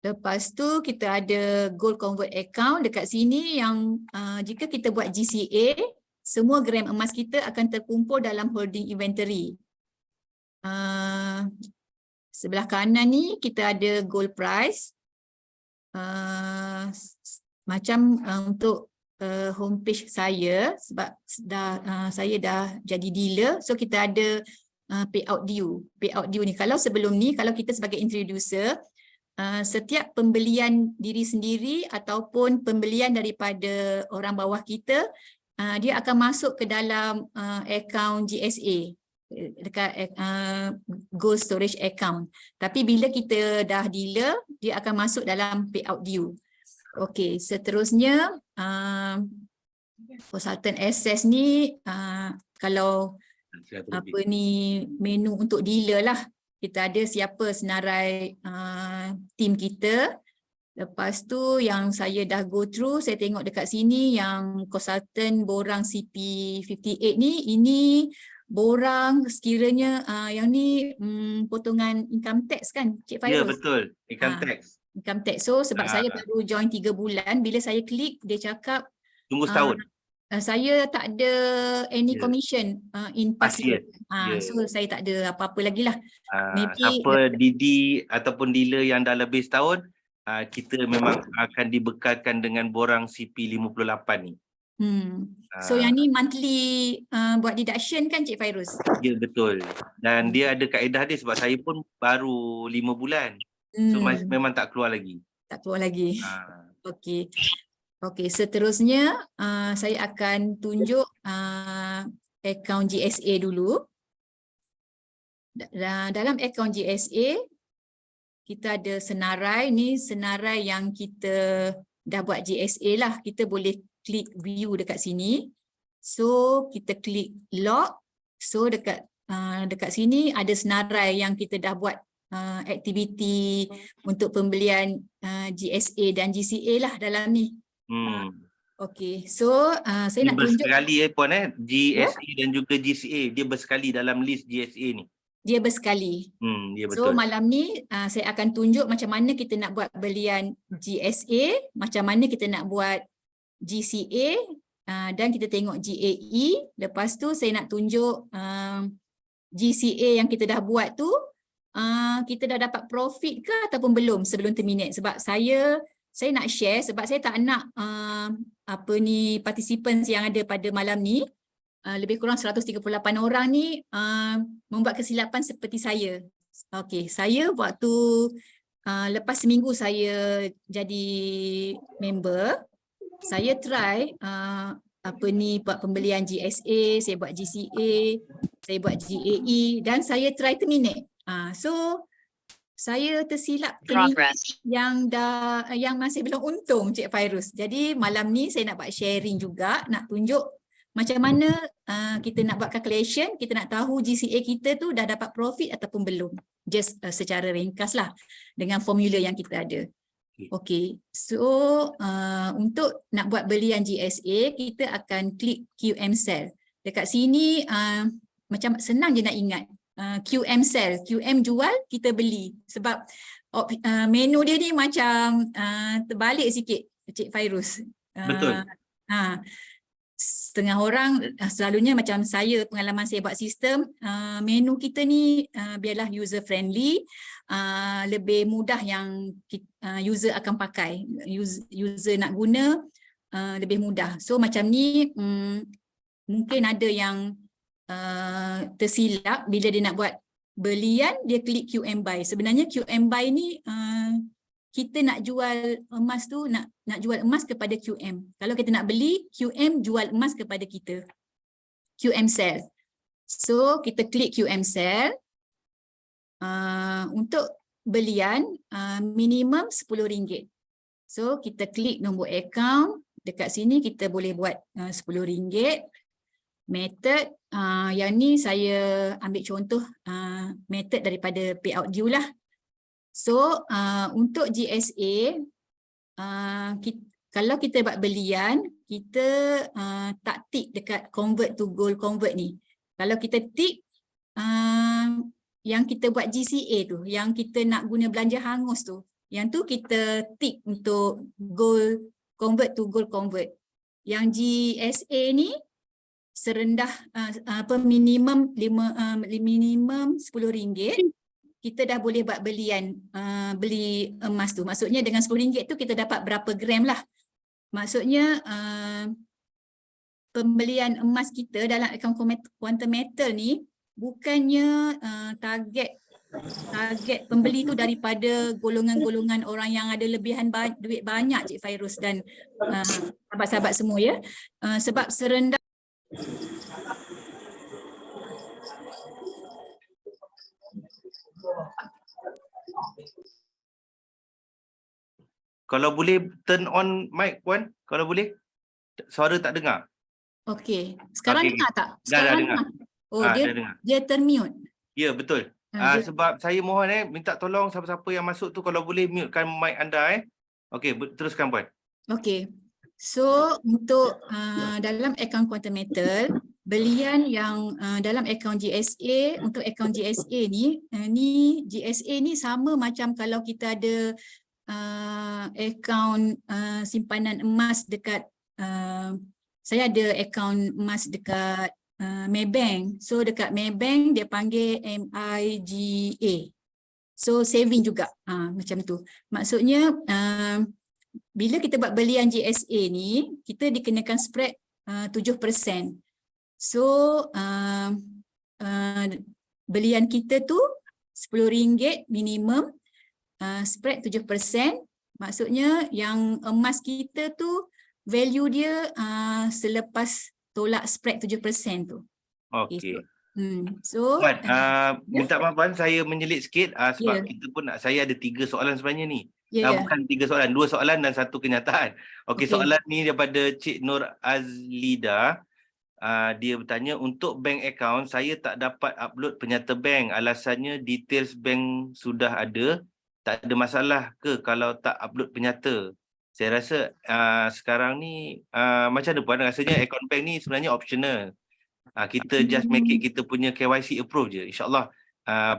[SPEAKER 2] Lepas tu kita ada gold convert account dekat sini yang jika kita buat GCA, semua gram emas kita akan terkumpul dalam holding inventory. Sebelah kanan ni kita ada gold price. Macam untuk homepage saya sebab saya dah jadi dealer, so kita ada payout due. Payout due ni kalau sebelum ni kalau kita sebagai introducer, setiap pembelian diri sendiri ataupun pembelian daripada orang bawah kita, dia akan masuk ke dalam akaun GSA dekat gold storage account. Tapi bila kita dah dealer, dia akan masuk dalam payout due. Okey, seterusnya consultant access ni kalau menu untuk dealer lah. Kita ada siapa senarai tim kita. Lepas tu yang saya dah go through, saya tengok dekat sini yang consultant borang CP58 ni, ini borang sekiranya yang ni potongan income tax kan Cik Fairuz?
[SPEAKER 1] Ya betul, income tax.
[SPEAKER 2] Income tax. So sebab saya baru join 3 bulan, bila saya klik dia cakap
[SPEAKER 1] tunggu setahun.
[SPEAKER 2] Saya tak ada any commission in past year. So saya tak ada apa-apa lagi lah.
[SPEAKER 1] Siapa Didi ataupun dealer yang dah lebih setahun, kita memang akan dibekalkan dengan borang CP58 ni.
[SPEAKER 2] So yang ni monthly buat deduction kan Cik Fairuz?
[SPEAKER 1] Ya betul. Dan dia ada kaedah dia sebab saya pun baru 5 bulan. So memang tak keluar lagi.
[SPEAKER 2] Tak keluar lagi. Okey. Okey, seterusnya saya akan tunjuk akaun GSA dulu. Dalam akaun GSA, kita ada senarai. Ni senarai yang kita dah buat GSA lah. Kita boleh klik view dekat sini. So, kita klik log. So, dekat sini ada senarai yang kita dah buat aktiviti untuk pembelian GSA dan GCA lah dalam ni. Okey, so saya nak tunjuk
[SPEAKER 1] bersekali puan GSA dan juga GCA, dia bersekali dalam list GSA ni.
[SPEAKER 2] Dia bersekali.
[SPEAKER 1] Ya betul.
[SPEAKER 2] So malam ni saya akan tunjuk macam mana kita nak buat belian GSA, macam mana kita nak buat GCA dan kita tengok GAE. Lepas tu saya nak tunjuk GCA yang kita dah buat tu, kita dah dapat profit ke ataupun belum sebelum terminate. Sebab saya nak share, sebab saya tak nak participants yang ada pada malam ni, lebih kurang 138 orang ni membuat kesilapan seperti saya. Okey, saya waktu lepas seminggu saya jadi member, saya try buat pembelian GSA, saya buat GCA, saya buat GAE dan saya try terminate. So saya tersilap yang masih belum untung, Cik Fairuz. Jadi malam ni saya nak buat sharing juga, nak tunjuk macam mana kita nak buat calculation, kita nak tahu GCA kita tu dah dapat profit ataupun belum. Just secara ringkas lah dengan formula yang kita ada. Okay, so untuk nak buat belian GSA, kita akan klik QM cell. Dekat sini macam senang je nak ingat. QM cell, QM jual, kita beli. Sebab menu dia ni macam terbalik sikit, Cik Fairuz.
[SPEAKER 1] Betul.
[SPEAKER 2] Setengah orang selalunya macam saya, pengalaman saya buat sistem, menu kita ni biarlah user friendly, lebih mudah yang user akan pakai, user nak guna lebih mudah. So macam ni mungkin ada yang tersilap bila dia nak buat belian, dia klik QM buy. Sebenarnya QM buy ni kita nak jual emas tu, nak jual emas kepada QM. Kalau kita nak beli, QM jual emas kepada kita. QM sell. So kita klik QM sell. Untuk belian minimum RM10. So kita klik nombor account. Dekat sini kita boleh buat RM10. Method, yang ni saya ambil contoh method daripada payout due lah. So untuk GSA, kalau kita buat belian, kita tak tick dekat convert to gold convert ni. Kalau kita tick yang kita buat GCA tu, yang kita nak guna belanja hangus tu, yang tu kita tick untuk gold convert to gold convert. Yang GSA ni serendah minimum RM10, kita dah boleh buat belian beli emas tu. Maksudnya dengan RM10 tu kita dapat berapa gram lah. Maksudnya pembelian emas kita dalam akaun Quantum Metal ni bukannya target pembeli tu daripada golongan-golongan orang yang ada lebihan duit banyak, Cik Fairuz dan sahabat-sahabat semua ya. Sebab serendah
[SPEAKER 1] kalau boleh turn on mic Puan, kalau boleh. Suara tak dengar.
[SPEAKER 2] Okey, sekarang dengar tak?
[SPEAKER 1] Sekarang dengar.
[SPEAKER 2] Oh, dia termute.
[SPEAKER 1] Ya, betul. Sebab saya mohon minta tolong siapa-siapa yang masuk tu kalau boleh mutekan mic anda Okey, teruskan Puan. Okey.
[SPEAKER 2] So untuk dalam akaun Quantum Metal, belian yang dalam akaun GSA, untuk akaun GSA ni GSA ni sama macam kalau kita ada akaun simpanan emas dekat saya ada akaun emas dekat Maybank. So dekat Maybank dia panggil MIGA. So saving juga macam tu. Maksudnya bila kita buat belian GSA ni, kita dikenakan spread 7%. So belian kita tu RM10 minimum, spread 7%. Maksudnya yang emas kita tu value dia selepas tolak spread 7% tu.
[SPEAKER 1] Okey.
[SPEAKER 2] So
[SPEAKER 1] minta maaf Puan, saya menyelit sikit sebab kita pun saya ada 3 soalan sebenarnya ni. Bukan 3 soalan, 2 soalan dan 1 kenyataan. Okey, soalan ni daripada Cik Nur Azlida. Dia bertanya, untuk bank account saya tak dapat upload penyata bank, alasannya details bank sudah ada, tak ada masalah ke kalau tak upload penyata? Saya rasa sekarang ni macam mana Puan, rasanya account bank ni sebenarnya optional. Kita just make it kita punya KYC approve je. InsyaAllah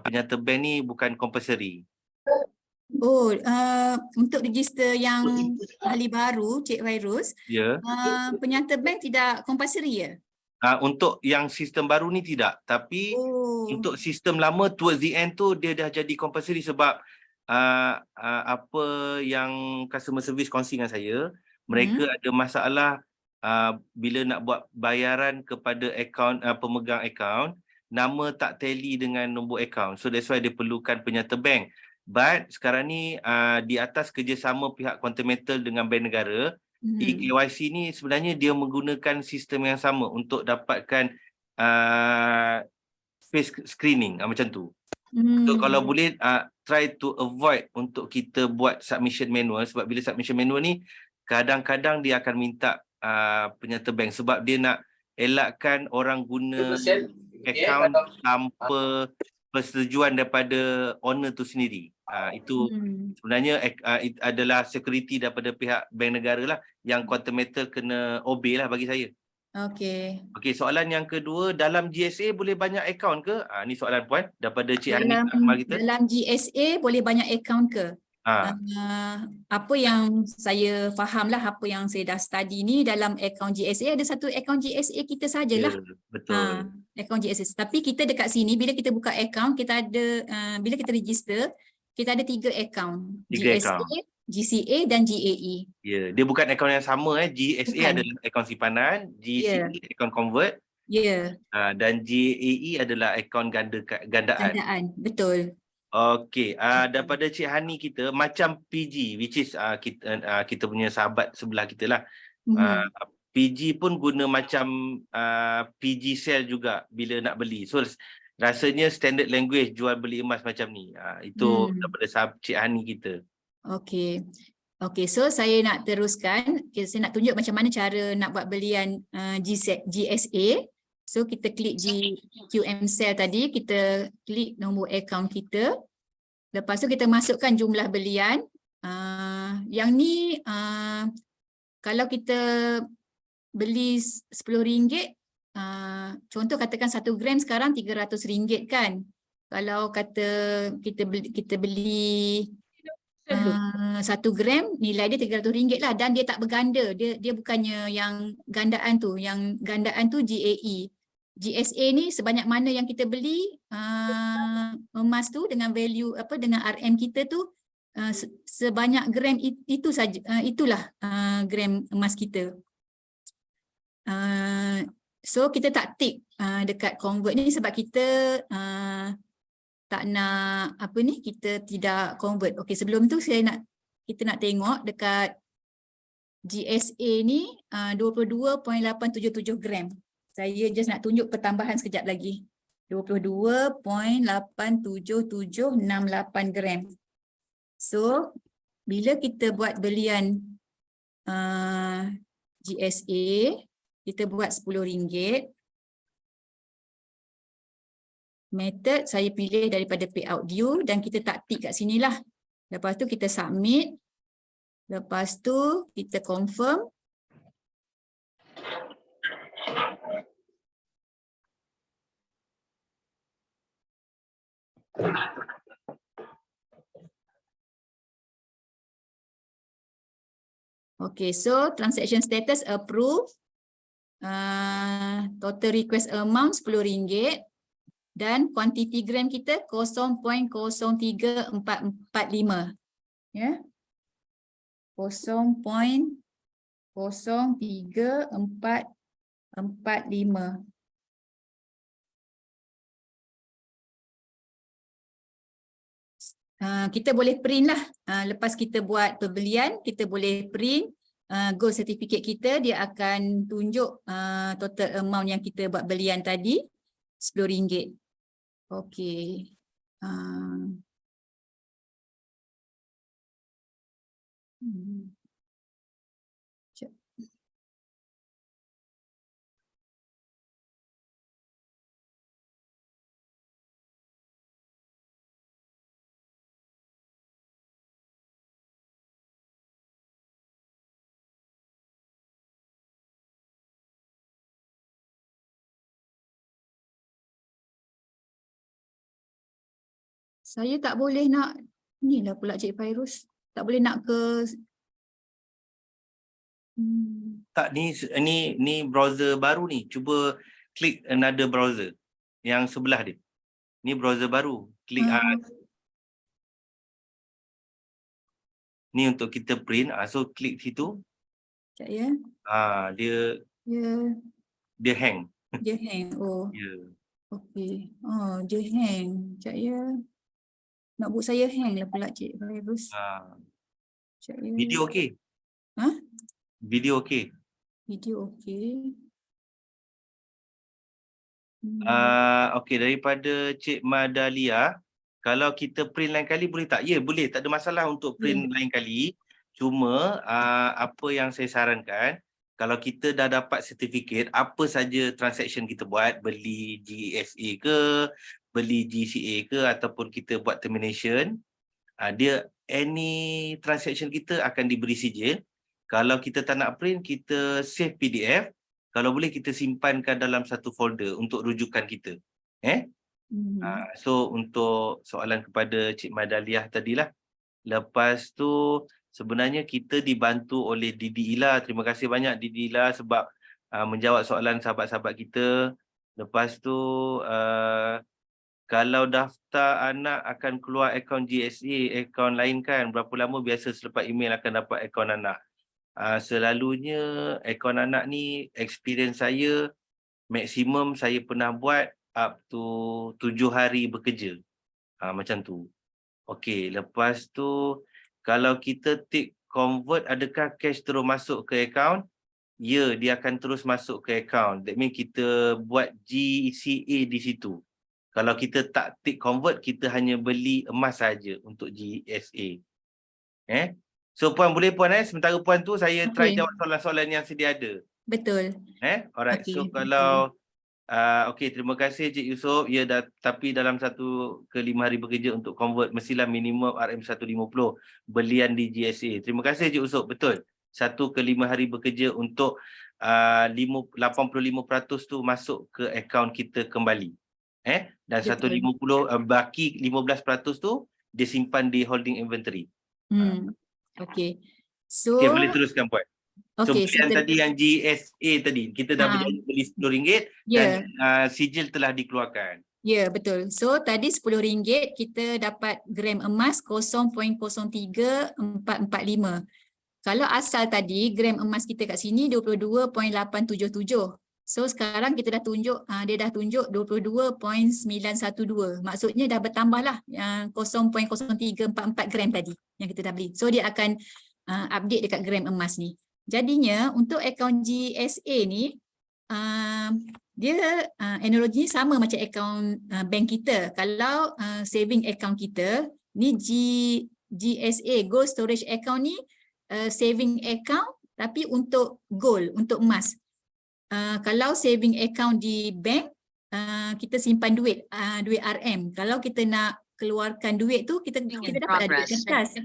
[SPEAKER 1] penyata bank ni bukan compulsory.
[SPEAKER 2] Oh, untuk register yang ahli baru, Cik Fairuz,
[SPEAKER 1] Ya.
[SPEAKER 2] penyata bank tidak compulsory ya?
[SPEAKER 1] Untuk yang sistem baru ni tidak, tapi untuk sistem lama towards the end tu dia dah jadi compulsory sebab apa yang customer service kongsi dengan saya, mereka ada masalah bila nak buat bayaran kepada akaun pemegang akaun, nama tak tally dengan nombor akaun. So that's why dia perlukan penyata bank. But sekarang ni di atas kerjasama pihak Quantum Metal dengan bank negara, eKYC ni sebenarnya dia menggunakan sistem yang sama untuk dapatkan face screening macam tu. So kalau boleh try to avoid untuk kita buat submission manual, sebab bila submission manual ni kadang-kadang dia akan minta penyata bank sebab dia nak elakkan orang guna akaun tanpa persetujuan daripada owner tu sendiri. Itu sebenarnya adalah security daripada pihak bank negara lah yang Quantum Metal kena obey lah bagi saya.
[SPEAKER 2] Okey.
[SPEAKER 1] Okey, soalan yang kedua, dalam GSA boleh banyak akaun ke? Ni soalan puan daripada Cik Hani Akmal kita.
[SPEAKER 2] Dalam GSA boleh banyak akaun ke? Apa yang saya faham lah, apa yang saya dah study ni, dalam akaun GSA ada satu akaun GSA kita sajalah.
[SPEAKER 1] Betul.
[SPEAKER 2] Akaun GSA. Tapi kita dekat sini bila kita buka akaun, kita ada bila kita register, kita ada 3 akaun. GSA, GCA dan GAE.
[SPEAKER 1] Ya, dia bukan akaun yang sama GSA adalah akaun simpanan, GCA akaun convert.
[SPEAKER 2] Ya.
[SPEAKER 1] Dan GAE adalah akaun gandaan.
[SPEAKER 2] Betul.
[SPEAKER 1] Okey, daripada Cik Hani kita macam PG which is kita punya sahabat sebelah kita lah. PG pun guna macam PG sell juga bila nak beli. So rasanya standard language jual beli emas macam ni. Itu daripada Cik Hani kita.
[SPEAKER 2] Okey. Okey, so saya nak teruskan. Saya nak tunjuk macam mana cara nak buat belian GSA. So kita klik QM Cell tadi, kita klik nombor akaun kita. Lepas tu kita masukkan jumlah belian. Yang ni kalau kita beli RM10, contoh katakan 1 gram sekarang RM300 kan. Kalau kata kita beli 1 gram, nilai dia RM300 lah, dan dia tak berganda. Dia bukannya yang gandaan tu. Yang gandaan tu GAE. GSA ni sebanyak mana yang kita beli emas tu dengan value dengan RM kita tu, sebanyak gram itu saja, itulah gram emas kita. So kita tak tick dekat convert ni sebab kita tak nak kita tidak convert. Okey, sebelum tu kita nak tengok dekat GSA ni 22.877 gram. Saya just nak tunjuk pertambahan sekejap lagi. 22.87768 gram. So bila kita buat belian GSA, kita buat RM10. Method saya pilih daripada payout due dan kita tak tick kat sini lah. Lepas tu kita submit. Lepas tu kita confirm. Okay, so transaction status approve. Total request amount RM10. Dan quantity gram kita 0.03445. Ya. 0.03445. Kita boleh print lah. Lepas kita buat pembelian, kita boleh print gold certificate kita. Dia akan tunjuk total amount yang kita buat belian tadi, RM10. Okey. Saya tak boleh nak Inilah pula Cik Fairuz. Tak boleh nak ke
[SPEAKER 1] Tak, ni browser baru ni. Cuba klik another browser yang sebelah dia. Ni browser baru. Klik ni untuk kita print. So klik situ.
[SPEAKER 2] sekejap ya.
[SPEAKER 1] Dia
[SPEAKER 2] Dia
[SPEAKER 1] hang.
[SPEAKER 2] dia hang. Oh.
[SPEAKER 1] Ya.
[SPEAKER 2] Okey. Dia hang. Sekejap ya. Notebook saya hang lah pula Cik Fairuz. Sekejap ya.
[SPEAKER 1] Video okey? Video okey.
[SPEAKER 2] Video okey.
[SPEAKER 1] Okey, daripada Cik Madalia, kalau kita print lain kali boleh tak? Ya, boleh. Tak ada masalah untuk print lain kali. Cuma apa yang saya sarankan, kalau kita dah dapat sertifikat, apa saja transaction kita buat, beli GSA ke, beli GCA ke, ataupun kita buat termination, dia any transaction kita akan diberi sijil. Kalau kita tak nak print, kita save PDF. Kalau boleh kita simpankan dalam satu folder untuk rujukan kita. So untuk soalan kepada Cik Madaliah tadilah. Lepas tu sebenarnya kita dibantu oleh Didi Ila. Terima kasih banyak Didi Ila sebab menjawab soalan sahabat-sahabat kita. Lepas tu kalau daftar anak akan keluar akaun GSA, akaun lain kan, berapa lama biasa selepas email akan dapat akaun anak? Selalunya akaun anak ni experience saya maksimum saya pernah buat up to 7 hari bekerja. Macam tu. Okey, lepas tu kalau kita tick convert, adakah cash terus masuk ke akaun? Ya, dia akan terus masuk ke akaun. That means kita buat GCA di situ. Kalau kita tak tick convert, kita hanya beli emas saja untuk GSA. So Puan boleh Puan sementara Puan tu saya try jawab soalan-soalan yang sedia ada.
[SPEAKER 2] Betul.
[SPEAKER 1] Alright. So kalau okey, terima kasih Cik Yusof. Ya, tapi dalam 1 ke 5 hari bekerja untuk convert mestilah minimum RM150 belian di GSA. Terima kasih Cik Yusof. Betul. 1 ke 5 hari bekerja untuk 85% tu masuk ke akaun kita kembali. Dan 150 baki 15% tu dia simpan di holding inventory.
[SPEAKER 2] Okey. So
[SPEAKER 1] boleh teruskan Puan. So belian tadi yang GSA tadi kita dah beli RM10 dan sijil telah dikeluarkan.
[SPEAKER 2] Ya, betul. So tadi RM10 kita dapat gram emas 0.034445. Kalau asal tadi gram emas kita kat sini 22.877. So sekarang kita dah tunjuk, dia dah tunjuk 22.912. Maksudnya dah bertambahlah 0.0344 gram tadi yang kita dah beli. So dia akan update dekat gram emas ni. Jadinya untuk akaun GSA ni, dia analogi sama macam akaun bank kita. Kalau saving account kita, ni GSA, Gold Storage Account ni saving account tapi untuk gold, untuk emas. Kalau saving account di bank, kita simpan duit, duit RM. Kalau kita nak keluarkan duit tu, kita dapat duit kertas.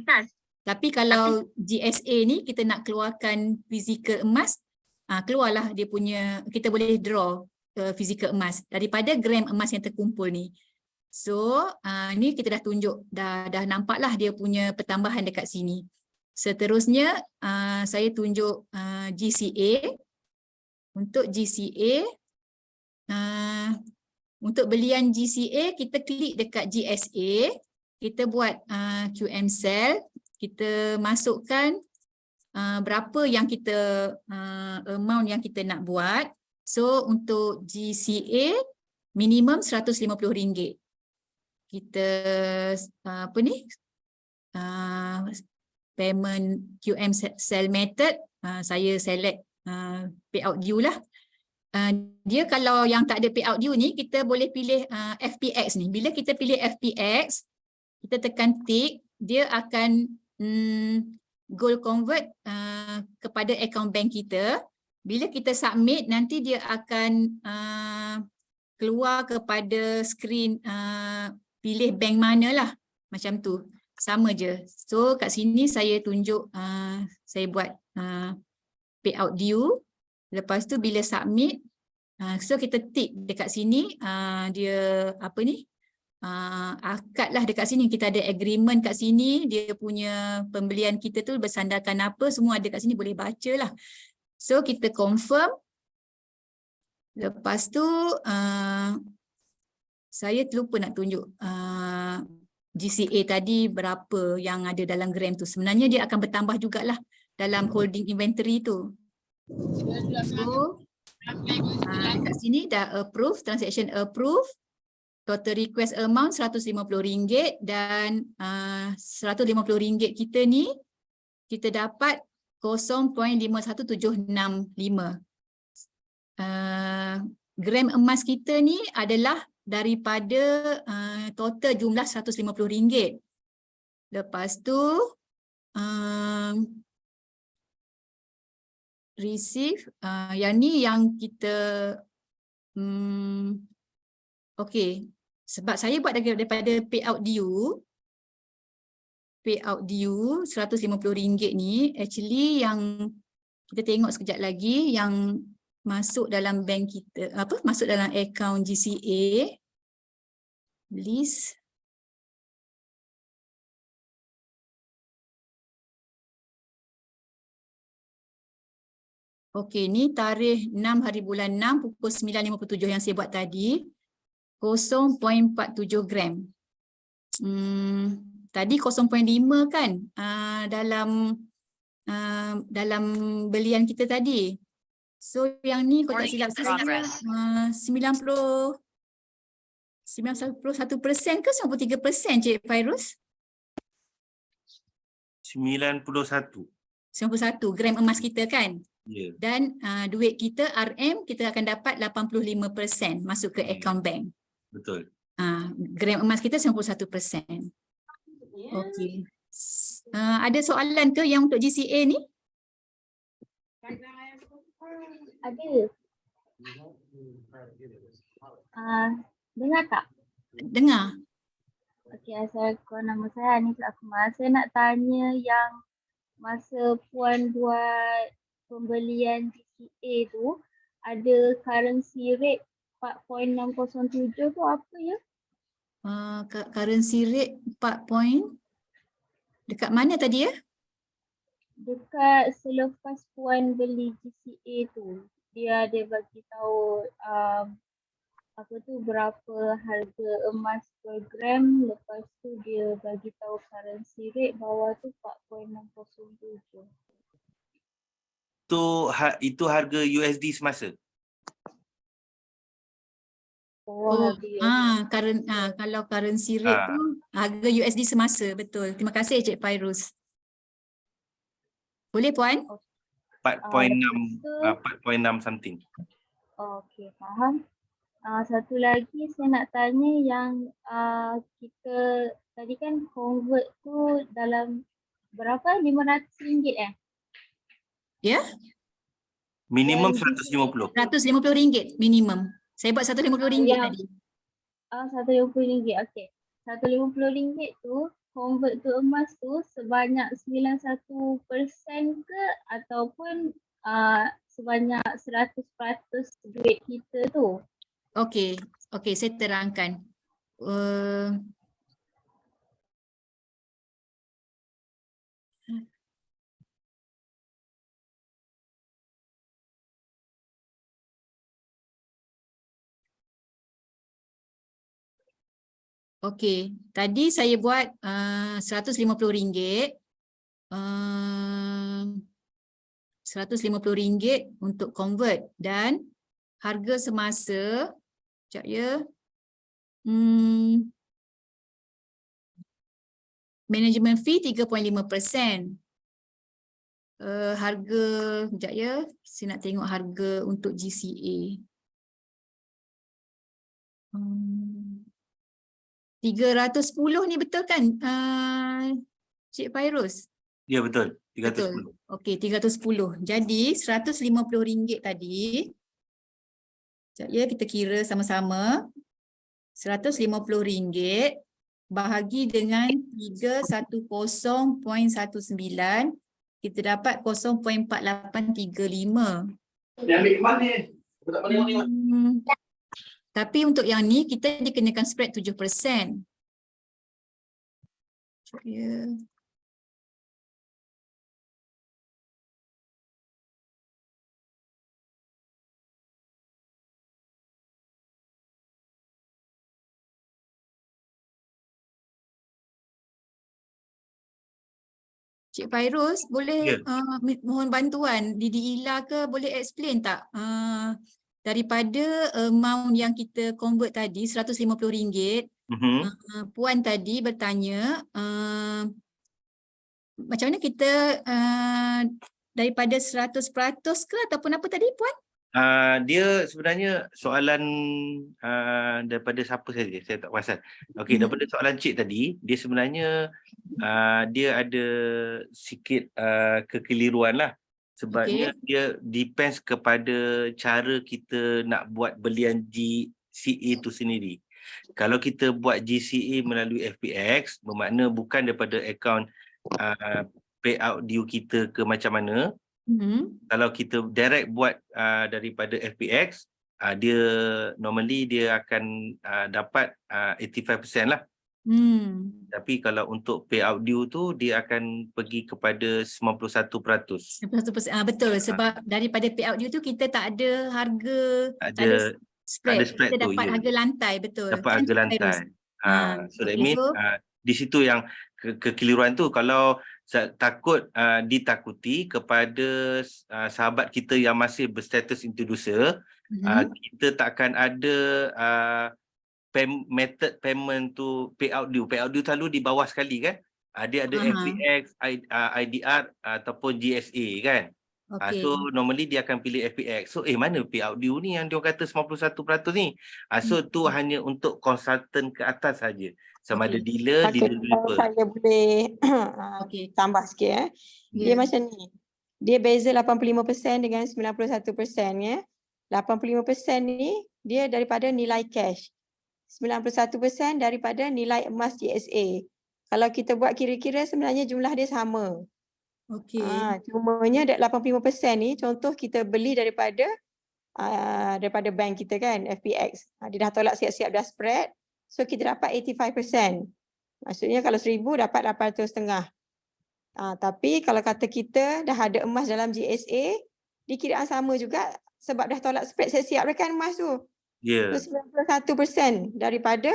[SPEAKER 2] Tapi kalau GSA ni, kita nak keluarkan fizikal emas, keluarlah dia punya, kita boleh draw fizikal emas daripada gram emas yang terkumpul ni. So, ni kita dah tunjuk, dah nampaklah dia punya pertambahan dekat sini. Seterusnya, saya tunjuk GCA. Untuk GCA, untuk belian GCA, kita klik dekat GSA, kita buat QM cell, kita masukkan berapa yang kita, amount yang kita nak buat. So, untuk GCA, minimum RM150. Kita, payment QM cell method, saya select payout due lah. Dia kalau yang tak ada payout due ni, kita boleh pilih FPX ni. Bila kita pilih FPX, kita tekan tick, dia akan gold convert kepada akaun bank kita. Bila kita submit, nanti dia akan keluar kepada skrin pilih bank mana lah. Macam tu. Sama je. So kat sini saya tunjuk, saya buat payout due. Lepas tu bila submit, so kita tick dekat sini, dia apa ni? akad lah dekat sini. Kita ada agreement kat sini. Dia punya pembelian kita tu bersandarkan apa. Semua ada kat sini, boleh baca lah. So kita confirm. Lepas tu saya terlupa nak tunjuk GCA tadi berapa yang ada dalam gram tu. Sebenarnya dia akan bertambah jugalah dalam holding inventory tu. So dekat sini dah approve, transaction approve. Total request amount RM150 dan RM150 kita ni kita dapat 0.51765. Gram emas kita ni adalah daripada total jumlah RM150. Lepas tu receive, yang ni yang kita okey, sebab saya buat daripada payout due RM150 ni actually yang kita tengok sekejap lagi yang masuk dalam bank kita, masuk dalam account GCA list. Okey, ni tarikh 6 hari bulan 6 pukul 9.57 yang saya buat tadi. 0.47 gram. Tadi 0.5 kan dalam belian kita tadi. So yang ni kalau tak silap saya 91% ke 93% Cik Fairuz?
[SPEAKER 1] 91
[SPEAKER 2] gram emas kita kan?
[SPEAKER 1] Yeah.
[SPEAKER 2] Dan duit kita RM kita akan dapat 85% masuk ke account bank.
[SPEAKER 1] Betul.
[SPEAKER 2] Gram emas kita 91%. Okey. Ada soalan ke yang untuk GCA ni?
[SPEAKER 3] Ada. Dengar tak?
[SPEAKER 2] Dengar.
[SPEAKER 3] Okey, assalamualaikum. Nama saya Anis Akmal. Saya nak tanya yang masa Puan buat pembelian GCA tu ada currency rate 4.607 tu apa ya?
[SPEAKER 2] Currency rate 4 dekat mana tadi ya?
[SPEAKER 3] Dekat selepas Puan beli GCA tu, dia ada bagi tahu berapa harga emas per gram, lepas tu dia bagi tahu currency rate bawah tu 4.607.
[SPEAKER 1] Itu harga USD semasa.
[SPEAKER 2] Kalau currency rate tu harga USD semasa, betul. Terima kasih Cik Fairuz. Boleh Puan?
[SPEAKER 1] 4.6 something.
[SPEAKER 3] Okey, faham. Satu lagi saya nak tanya yang kita tadi kan convert tu dalam berapa? RM500
[SPEAKER 2] Ya?
[SPEAKER 1] Minimum 150.
[SPEAKER 2] RM150 minimum. Saya buat RM150 tadi.
[SPEAKER 3] RM150, okey. RM150 tu convert tu emas tu sebanyak 91% ke ataupun sebanyak 100% duit kita tu?
[SPEAKER 2] Okey, saya terangkan. Okey, tadi saya buat RM150. RM150 untuk convert dan harga semasa, sekejap ya. Management fee 3.5%. Harga, sekejap ya, saya nak tengok harga untuk GCA. 310 ni betul kan Cik Fairuz?
[SPEAKER 1] Ya betul, 310.
[SPEAKER 2] Betul. Okey, 310. Jadi RM150 tadi. Sekejap ya, kita kira sama-sama. RM150 bahagi dengan 310.19, kita dapat 0.4835.
[SPEAKER 1] Dia ambil ke mana? Aku tak boleh ni.
[SPEAKER 2] Tapi untuk yang ni kita dikenakan spread 7%. Ya. Cik Fairuz, boleh mohon bantuan Didi Ila ke boleh explain tak daripada amount yang kita convert tadi RM150, Puan tadi bertanya macam mana kita daripada 100% ke ataupun apa tadi Puan?
[SPEAKER 1] Dia sebenarnya soalan daripada siapa saja, saya tak perasan. Okey, daripada soalan cik tadi, dia sebenarnya dia ada sikit kekeliruan lah. Sebabnya dia depends kepada cara kita nak buat belian GCA tu sendiri. Kalau kita buat GCA melalui FPX, bermakna bukan daripada akaun payout due kita ke macam mana. Kalau kita direct buat daripada FPX, dia normally dia akan dapat 85% lah. Tapi kalau untuk payout due tu dia akan pergi kepada 91%.
[SPEAKER 2] 91%. Betul, sebab daripada payout due tu kita tak ada harga,
[SPEAKER 1] tak ada spread
[SPEAKER 2] kita
[SPEAKER 1] tu,
[SPEAKER 2] dapat harga lantai, betul.
[SPEAKER 1] Dapat harga lantai. So that means di situ yang kekeliruan tu. Kalau takut ditakuti kepada sahabat kita yang masih berstatus introducer, kita takkan ada method payment tu payout due. Payout due selalu di bawah sekali kan. Dia ada FPX, IDR ataupun GSA kan. So normally dia akan pilih FPX. So mana payout due ni yang dia kata 91% ni? So tu hanya untuk konsultan ke atas saja. Sama ada dealer, developer.
[SPEAKER 4] Saya boleh tambah sikit. Dia macam ni. Dia beza 85% dengan 91% ya. 85% ni dia daripada nilai cash. 91% daripada nilai emas GSA. Kalau kita buat kira-kira sebenarnya jumlah dia sama. Cumanya 85% ni contoh kita beli daripada bank kita kan, FPX. Dia dah tolak siap-siap dah spread. So kita dapat 85%. Maksudnya kalau 1,000 dapat 800.5. Tapi kalau kata kita dah ada emas dalam GSA, dikiraan sama juga sebab dah tolak spread siap-siap dah kan emas tu. So 91% daripada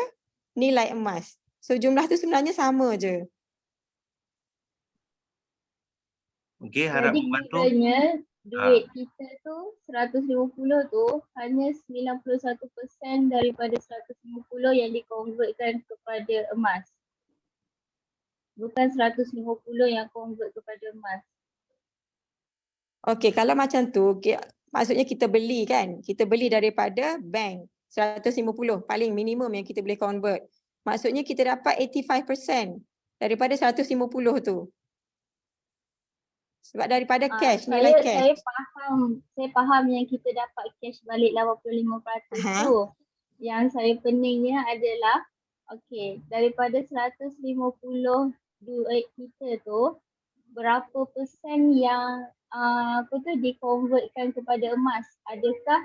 [SPEAKER 4] nilai emas. So jumlah tu sebenarnya sama je.
[SPEAKER 1] Okey, harap membantu.
[SPEAKER 3] Jadi duit kita tu 150 tu hanya 91% daripada 150 yang dikonvertkan kepada emas. Bukan 150 yang convert kepada emas.
[SPEAKER 4] Okey, kalau macam tu, maksudnya kita beli kan? Kita beli daripada bank 150 paling minimum yang kita boleh convert. Maksudnya kita dapat 85% daripada 150 tu. Sebab daripada cash, nilai cash.
[SPEAKER 3] Saya faham yang kita dapat cash balik 85% tu. Yang saya peningnya adalah daripada 150 duit kita tu, berapa persen yang dikonvertkan kepada emas? Adakah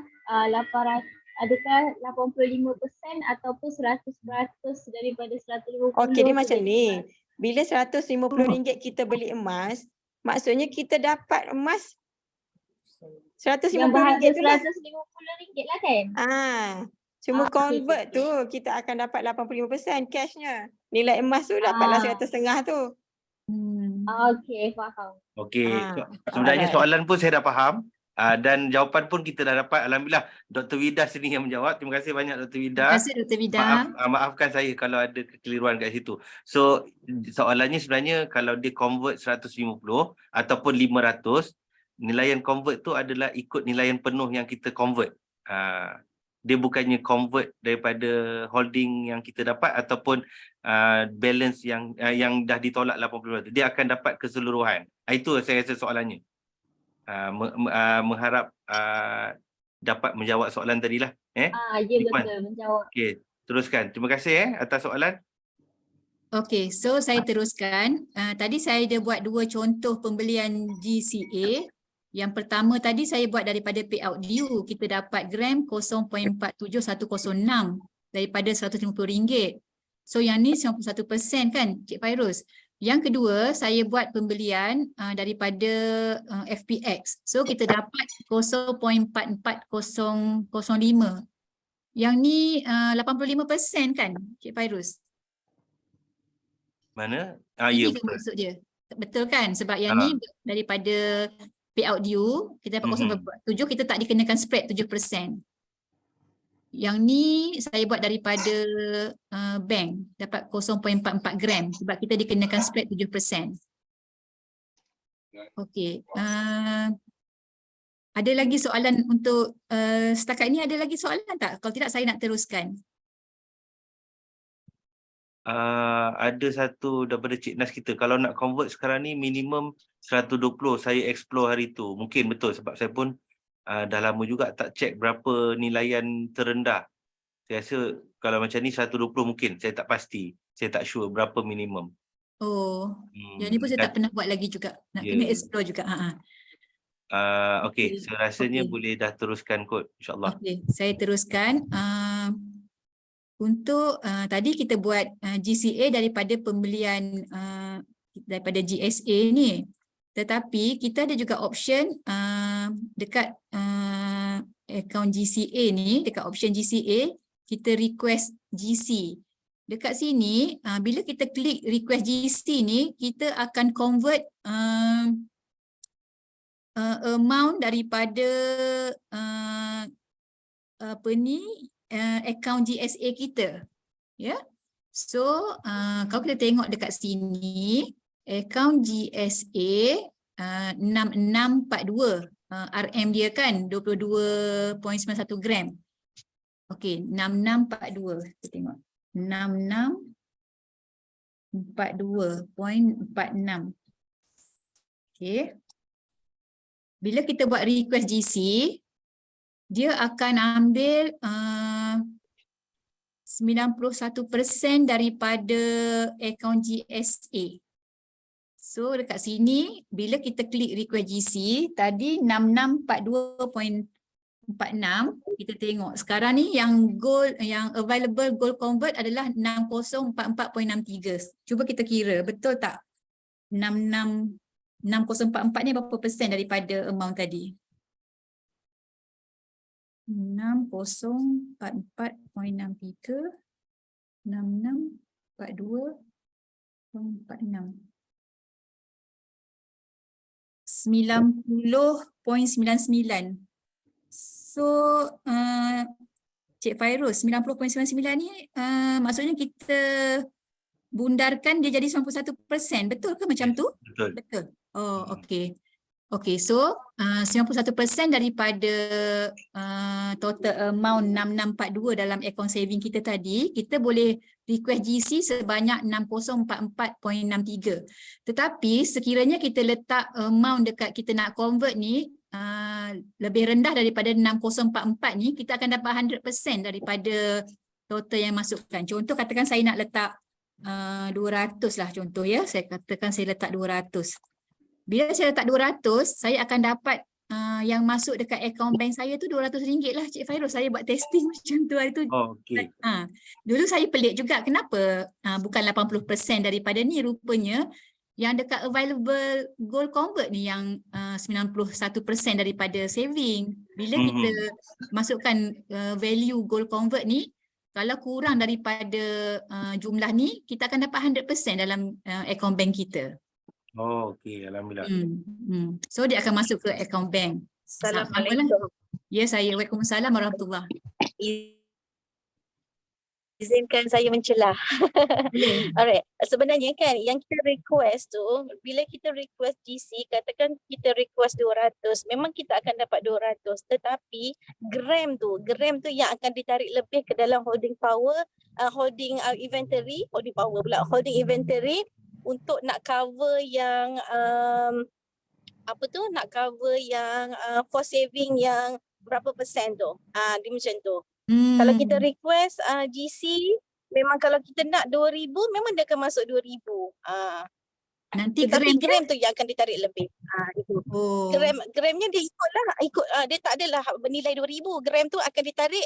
[SPEAKER 3] 85% ataupun 100% daripada 150?
[SPEAKER 4] Okey, dia macam ni. Bila RM150 kita beli emas, maksudnya kita dapat emas RM150
[SPEAKER 3] yang berharga
[SPEAKER 4] tu lah.
[SPEAKER 3] RM150 lah kan?
[SPEAKER 4] Cuma convert tu kita akan dapat 85% cashnya. Nilai emas tu dapatlah 100.5 tu.
[SPEAKER 3] Okey, faham.
[SPEAKER 1] Okey, sebenarnya soalan pun saya dah faham. Dan jawapan pun kita dah dapat. Alhamdulillah, Dr. Vida sini yang menjawab. Terima kasih banyak Dr. Vida.
[SPEAKER 2] Terima kasih Dr. Vida.
[SPEAKER 1] Maafkan saya kalau ada kekeliruan kat situ. So, soalannya sebenarnya kalau dia convert 150 ataupun 500, nilaian convert tu adalah ikut nilaian penuh yang kita convert. Dia bukannya convert daripada holding yang kita dapat ataupun balance yang dah ditolak 80%. Dia akan dapat keseluruhan. Itu saya rasa soalannya. Mengharap dapat menjawab soalan tadilah.
[SPEAKER 3] Ya, betul, menjawab.
[SPEAKER 1] Okey, teruskan. Terima kasih atas soalan.
[SPEAKER 2] Okey, so saya teruskan. Tadi saya dah buat dua contoh pembelian GCA. Yang pertama tadi saya buat daripada payout due, kita dapat gram 0.47106 daripada RM150. So yang ni 91% kan Cik Fairuz. Yang kedua, saya buat pembelian daripada FPX. So kita dapat 0.44005. Yang ni 85% kan Cik Fairuz?
[SPEAKER 1] Mana?
[SPEAKER 2] Ini
[SPEAKER 1] Ya
[SPEAKER 2] kan
[SPEAKER 1] betul.
[SPEAKER 2] maksud dia. Betul kan? Sebab yang ni daripada payout due, kita dapat 0.7, kita tak dikenakan spread 7%. Yang ni saya buat daripada bank, dapat 0.44 gram sebab kita dikenakan spread 7%. Okey. Ada lagi soalan untuk setakat ni, ada lagi soalan tak? Kalau tidak saya nak teruskan.
[SPEAKER 1] Ada satu daripada Cik Nas kita, kalau nak convert sekarang ni minimum 120, saya explore hari tu. Mungkin betul sebab saya pun dah lama juga tak check berapa nilaian terendah. Saya rasa kalau macam ni 120 mungkin, saya tak pasti. Saya tak sure berapa minimum.
[SPEAKER 2] Oh, yang ni pun saya tak pernah buat lagi juga. Nak kena explore juga.
[SPEAKER 1] Okey, saya rasanya boleh dah teruskan kot, insyaAllah.
[SPEAKER 2] Okey, saya teruskan. Untuk tadi kita buat GCA daripada pembelian daripada GSA ni. Tetapi kita ada juga option dekat akaun GCA ni, dekat option GCA, kita request GC. Dekat sini, bila kita klik request GC ni, kita akan convert amount daripada apa ni, akaun GSA kita. Ya. So, kalau kita tengok dekat sini, akaun GSA 6642 RM dia kan 22.91 gram. Okey, 6642. Kita tengok. 6642.46. Okey. Bila kita buat request GC, dia akan ambil 91% daripada akaun GSA. So dekat sini, bila kita klik request GC, tadi 6642.46, kita tengok. Sekarang ni yang gold, yang available gold convert adalah 6044.63. Cuba kita kira, betul tak? 6044 ni berapa persen daripada amount tadi? 6044.63 6642.46 90.99. So Cik Fairuz, 90.99 ni maksudnya kita bundarkan dia jadi 91%. Betul ke macam tu?
[SPEAKER 1] Betul.
[SPEAKER 2] Betul. Oh, okey. Okey, so 91% daripada total amount 6642 dalam akaun saving kita tadi, kita boleh request GC sebanyak 6044.63. Tetapi sekiranya kita letak amount dekat kita nak convert ni lebih rendah daripada 6044 ni, kita akan dapat 100% daripada total yang masukkan. Contoh katakan saya nak letak 200 lah contoh ya, saya katakan saya letak 200. Bila saya letak 200, saya akan dapat yang masuk dekat akaun bank saya tu RM200 lah Cik Fairuz. Saya buat testing macam tu hari tu.
[SPEAKER 1] Oh, okay.
[SPEAKER 2] Dulu saya pelik juga kenapa bukan 80% daripada ni, rupanya yang dekat available gold convert ni yang 91% daripada saving. Bila kita masukkan value gold convert ni, kalau kurang daripada jumlah ni, kita akan dapat 100% dalam akaun bank kita.
[SPEAKER 1] Oh, okey. Alhamdulillah.
[SPEAKER 2] So dia akan masuk ke akaun bank.
[SPEAKER 5] Assalamualaikum.
[SPEAKER 2] Ya, saya. Waalaikumsalam warahmatullahi.
[SPEAKER 5] Izinkan saya mencelah. Alright. Sebenarnya kan yang kita request tu, bila kita request GC, katakan kita request 200, memang kita akan dapat 200. Tetapi gram tu yang akan ditarik lebih ke dalam holding power, holding inventory untuk nak cover yang nak cover yang for saving yang berapa persen tu. Dia macam tu. Kalau kita request GC, memang kalau kita nak 2,000, memang dia akan masuk 2,000.
[SPEAKER 2] Nanti
[SPEAKER 5] Tetapi
[SPEAKER 2] gram
[SPEAKER 5] gram tu yang akan ditarik lebih. Itu.
[SPEAKER 2] Oh.
[SPEAKER 5] Gramnya dia dia tak adalah bernilai 2,000. Gram tu akan ditarik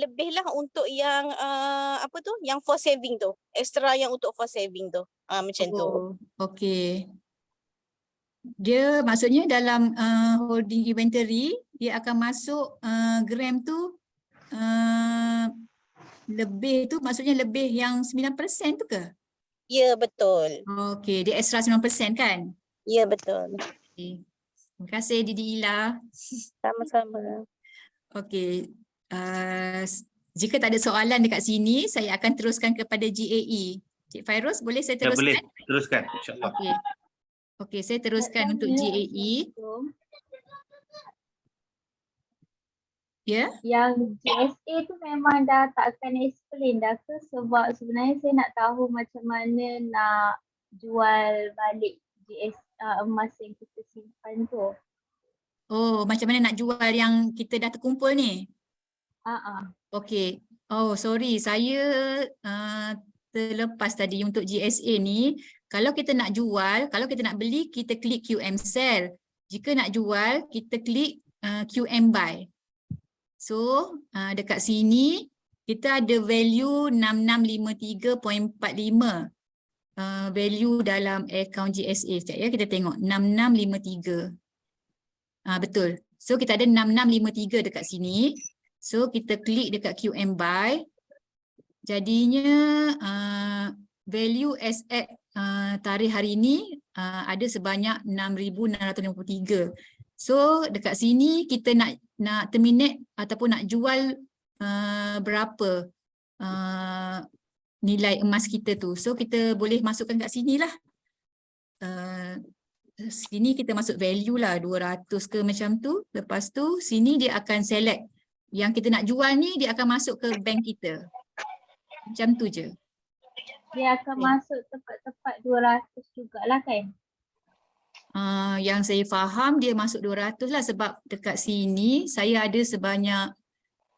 [SPEAKER 5] lebihlah untuk yang apa tu? Yang for saving tu. Extra yang untuk for saving tu. Macam tu.
[SPEAKER 2] Oh, okey. Dia maksudnya dalam holding inventory dia akan masuk gram tu lebih tu maksudnya lebih yang 9% tu ke?
[SPEAKER 5] Ya, betul.
[SPEAKER 2] Okey, dia extra 9% kan?
[SPEAKER 5] Ya, betul.
[SPEAKER 2] Okay. Terima kasih Didi Ila.
[SPEAKER 5] Sama-sama.
[SPEAKER 2] Okey. Jika tak ada soalan dekat sini, saya akan teruskan kepada GAE. Cik Fairuz, boleh saya
[SPEAKER 1] Ya, boleh.
[SPEAKER 2] teruskan?
[SPEAKER 1] Teruskan, insyaAllah.
[SPEAKER 2] Okey. Okey, saya teruskan untuk GAE. Ya?
[SPEAKER 3] Yang GSA tu memang dah tak akan explain dah ke, sebab sebenarnya saya nak tahu macam mana nak jual balik emas yang kita simpan tu.
[SPEAKER 2] Oh, macam mana nak jual yang kita dah terkumpul ni? Okey. Oh, sorry. Saya terlepas tadi untuk GSA ni. Kalau kita nak jual, kalau kita nak beli, kita klik QM sell. Jika nak jual, kita klik QM buy. So, dekat sini, kita ada value 6653.45. Value dalam account GSA. Sekejap ya, kita tengok. 6653. Betul. So, kita ada 6653 dekat sini. So, kita klik dekat QM buy. Jadinya, value as at tarikh hari ini ada sebanyak 6,653. So, dekat sini kita nak terminate ataupun nak jual berapa nilai emas kita tu. So, kita boleh masukkan kat sini lah. Sini kita masuk value lah 200 ke macam tu. Lepas tu sini dia akan select yang kita nak jual ni, dia akan masuk ke bank kita. Macam tu je.
[SPEAKER 3] Dia akan masuk tepat-tepat 200 jugalah kan?
[SPEAKER 2] Yang saya faham dia masuk 200 lah, sebab dekat sini saya ada sebanyak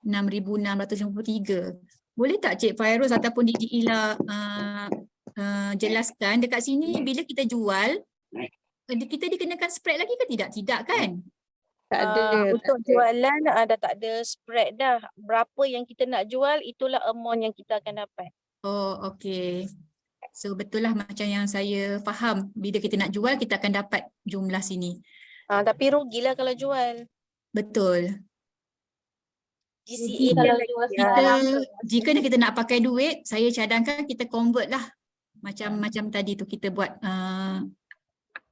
[SPEAKER 2] 6,653. Boleh tak Cik Fairuz ataupun Didi Ila jelaskan dekat sini bila kita jual, kita dikenakan spread lagi ke tidak? Tidak kan?
[SPEAKER 4] Tak ada.
[SPEAKER 5] Untuk jualan dah tak ada spread dah. Berapa yang kita nak jual, itulah amount yang kita akan dapat.
[SPEAKER 2] Oh, okey. So betul lah macam yang saya faham. Bila kita nak jual, kita akan dapat jumlah sini.
[SPEAKER 5] Tapi rugilah kalau jual.
[SPEAKER 2] Betul.
[SPEAKER 5] GCA
[SPEAKER 3] kalau
[SPEAKER 5] dia
[SPEAKER 3] jual
[SPEAKER 2] Jika kita nak pakai duit, saya cadangkan kita convert lah. Macam tadi tu kita buat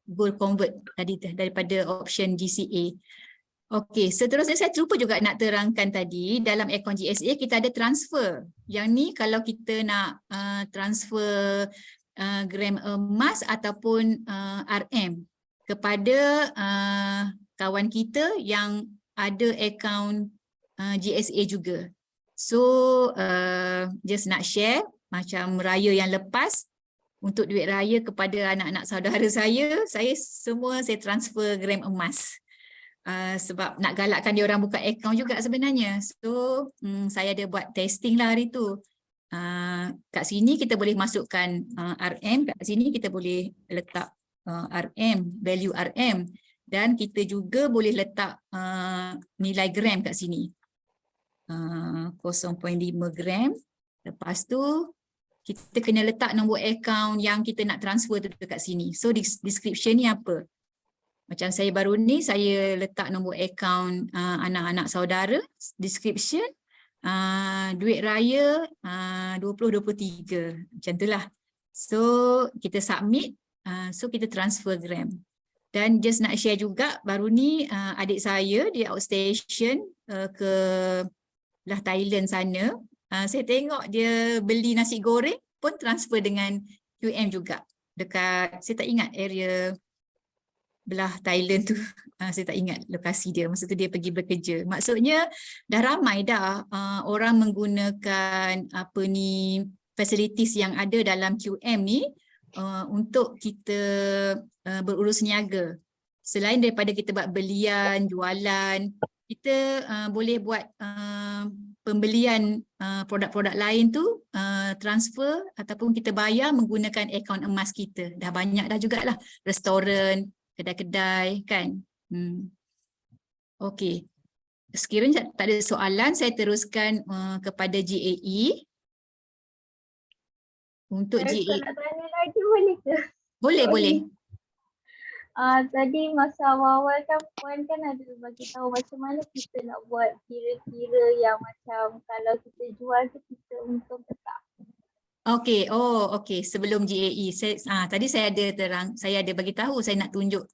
[SPEAKER 2] gold convert tadi daripada option GCA. Okey, seterusnya saya terlupa juga nak terangkan tadi, dalam akaun GSA kita ada transfer. Yang ni kalau kita nak transfer gram emas ataupun RM kepada kawan kita yang ada akaun GSA juga. So just nak share macam raya yang lepas, untuk duit raya kepada anak-anak saudara saya transfer gram emas. Sebab nak galakkan dia orang buka akaun juga sebenarnya. So saya ada buat testing lah hari tu. Kat sini kita boleh masukkan RM, kat sini kita boleh letak RM, value RM, dan kita juga boleh letak nilai gram kat sini. 0.5 gram. Lepas tu kita kena letak nombor akaun yang kita nak transfer tu dekat sini. So description ni apa? Macam saya baru ni, saya letak nombor akaun anak-anak saudara, description, duit raya 2023, macam tu lah. So kita submit, so kita transfer gram. Dan just nak share juga, baru ni adik saya, dia outstation ke lah Thailand sana. Saya tengok dia beli nasi goreng pun transfer dengan QM juga. Dekat, saya tak ingat area belah Thailand tu, saya tak ingat lokasi dia. Masa tu dia pergi bekerja. Maksudnya dah ramai dah orang menggunakan facilities yang ada dalam QM ni untuk kita berurus niaga. Selain daripada kita buat belian, jualan, kita boleh buat pembelian produk-produk lain tu transfer ataupun kita bayar menggunakan akaun emas kita. Dah banyak dah jugalah restoran, kedai-kedai kan. Okey. Sekiranya tak ada soalan, saya teruskan kepada GAE. Untuk GAE.
[SPEAKER 3] Saya nak tanya lagi boleh ke?
[SPEAKER 2] Boleh, boleh.
[SPEAKER 3] Tadi masa awal-awal kan Puan kan ada bagi tahu macam mana kita nak buat kira-kira yang macam kalau kita jual tu kita untung ke tak.
[SPEAKER 2] Okey, okey. Sebelum GAE, tadi saya ada bagi tahu saya nak tunjuk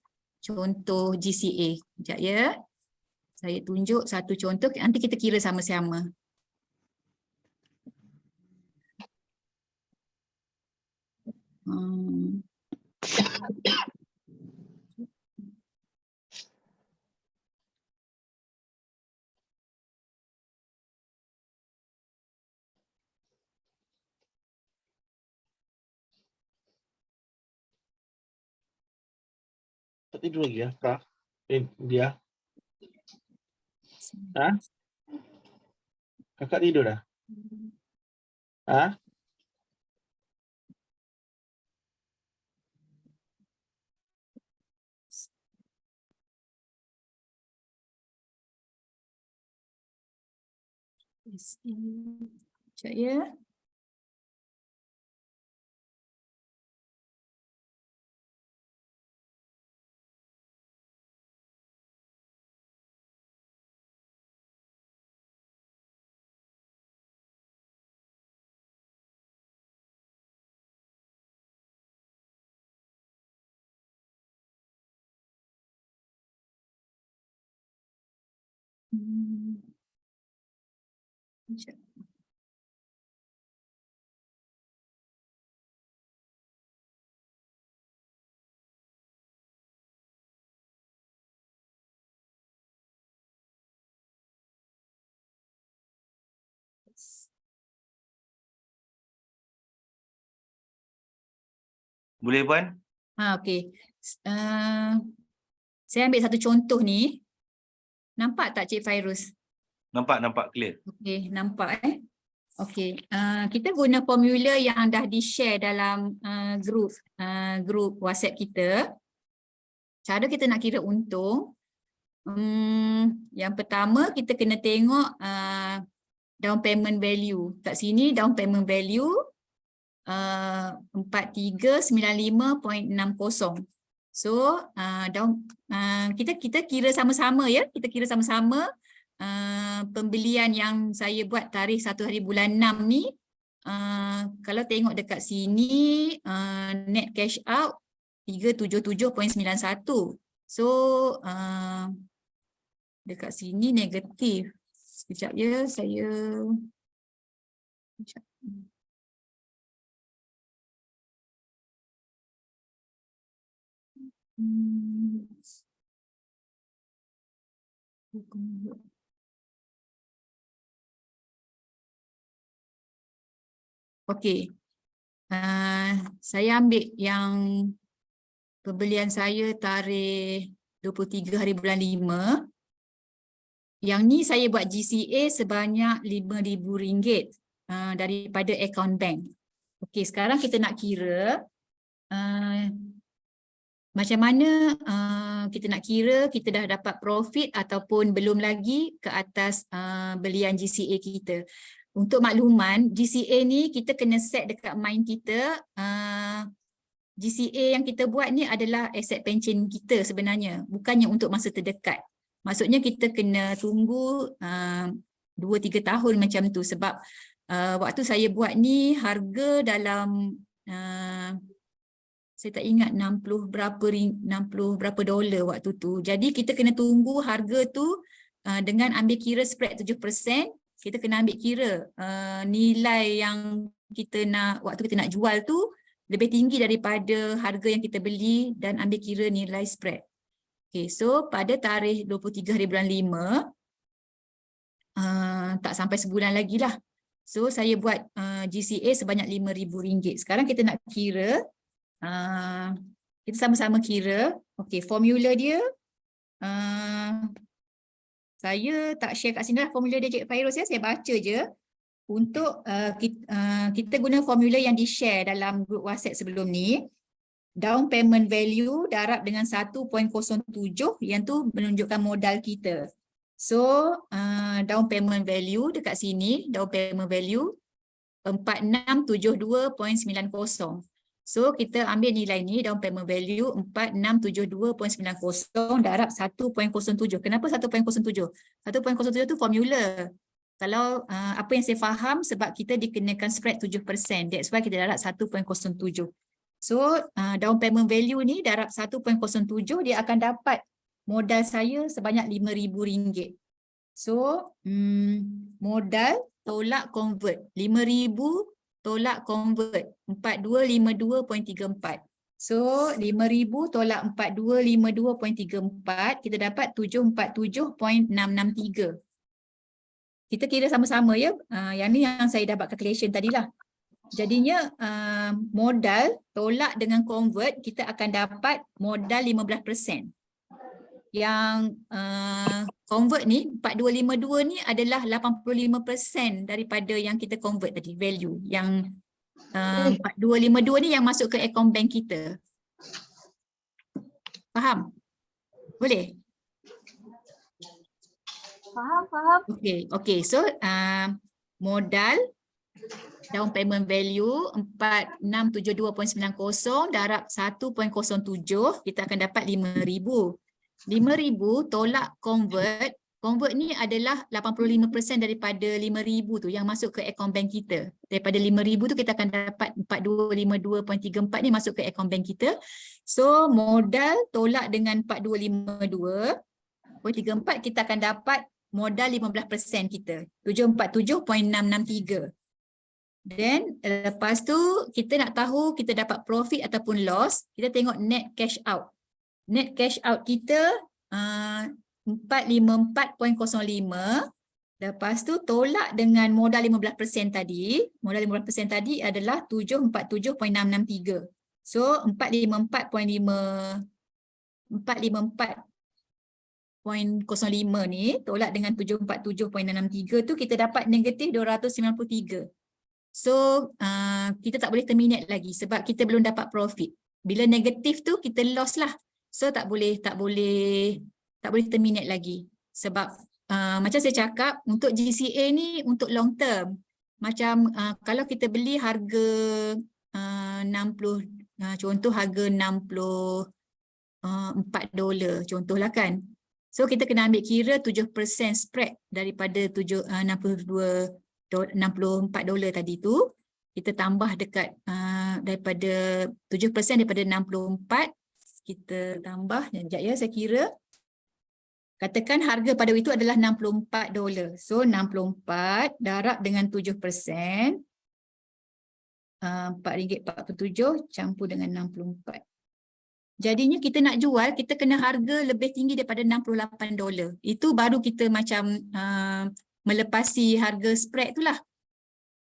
[SPEAKER 2] contoh GCA. Sekejap ya. Saya tunjuk satu contoh, nanti kita kira sama-sama.
[SPEAKER 6] Tak tidur lagi ya, Kak? Dia? Ha? Kakak tidur dah? Ha?
[SPEAKER 2] Sekejap ya.
[SPEAKER 1] Boleh Puan?
[SPEAKER 2] Okey. Saya ambil satu contoh ni. Nampak tak Cik Fairuz?
[SPEAKER 1] Nampak clear.
[SPEAKER 2] Okey, nampak Okey, kita guna formula yang dah di-share dalam grup WhatsApp kita. Cara kita nak kira untung, yang pertama kita kena tengok down payment value. Kat sini down payment value 4395.60. So kita kira sama-sama ya, kita kira sama-sama. Pembelian yang saya buat tarikh 1 hari bulan 6 ni, kalau tengok dekat sini net cash out 377.91. So dekat sini negatif. Sekejap ya, saya Okey, saya ambil yang pembelian saya tarikh 23 hari bulan 5. Yang ni saya buat GCA sebanyak RM5,000 daripada akaun bank. Okey, sekarang kita nak kira macam mana kita nak kira kita dah dapat profit ataupun belum lagi ke atas belian GCA kita. Untuk makluman, GCA ni kita kena set dekat mind kita. GCA yang kita buat ni adalah aset pencen kita sebenarnya, bukannya untuk masa terdekat. Maksudnya kita kena tunggu 2-3 tahun macam tu, sebab waktu saya buat ni harga dalam saya tak ingat 60 berapa dolar waktu tu. Jadi kita kena tunggu harga tu dengan ambil kira spread 7%. Kita kena ambil kira nilai yang kita nak, waktu kita nak jual tu lebih tinggi daripada harga yang kita beli dan ambil kira nilai spread. Okay, so pada tarikh 23 hari bulan 5, tak sampai sebulan lagi lah. So saya buat GCA sebanyak RM5,000. Sekarang kita nak kira, kita sama-sama kira. Okay, formula dia Saya tak share kat sini lah formula dia Cik Fairuz ya, saya baca je. Untuk kita guna formula yang di-share dalam grup WhatsApp sebelum ni. Down payment value darab dengan 1.07 yang tu menunjukkan modal kita. So down payment value dekat sini, down payment value 4672.90. So kita ambil nilai ni down payment value 4672.90 darab 1.07. Kenapa 1.07? 1.07 tu formula. Kalau apa yang saya faham sebab kita dikenakan spread 7%. That's why kita darab 1.07. So down payment value ni darab 1.07 dia akan dapat modal saya sebanyak RM5,000. So modal tolak convert 5,000 tolak convert 4252.34. So 5,000 tolak 4252.34 kita dapat 747.663. Kita kira sama-sama ya. Yang ni yang saya dapat calculation tadilah. Jadinya modal tolak dengan convert kita akan dapat modal 15%. Yang convert ni 4252 ni adalah 85% daripada yang kita convert tadi value. Yang 4252 ni yang masuk ke account bank kita. Faham? Boleh?
[SPEAKER 3] Faham.
[SPEAKER 2] Okay. So modal down payment value 4672.90 darab 1.07 kita akan dapat 5,000. 5,000 tolak convert. Convert ni adalah 85% daripada 5,000 tu yang masuk ke account bank kita. Daripada 5,000 tu kita akan dapat 4252.34 ni masuk ke account bank kita. So modal tolak dengan 4252.34 kita akan dapat modal 15% kita. 747.663. Then lepas tu kita nak tahu kita dapat profit ataupun loss, kita tengok net cash out. Net cash out kita 454.05. Lepas tu tolak dengan modal 15% tadi. Modal 15% tadi adalah 747.663. So 454.05 ni tolak dengan 747.663 tu kita dapat negatif 293. So kita tak boleh terminate lagi sebab kita belum dapat profit. Bila negatif tu kita loss lah. So tak boleh terminate lagi. Sebab macam saya cakap untuk GCA ni untuk long term. Macam kalau kita beli harga 60 contoh harga $64 contohlah kan. So kita kena ambil kira 7% spread daripada $64 tadi tu. Kita tambah dekat daripada 7% daripada 64. Kita tambah, sekejap ya saya kira. Katakan harga pada waktu itu adalah $64. So 64 darab dengan 7%. RM4.47 campur dengan 64. Jadinya kita nak jual, kita kena harga lebih tinggi daripada $68. Itu baru kita macam melepasi harga spread tu lah.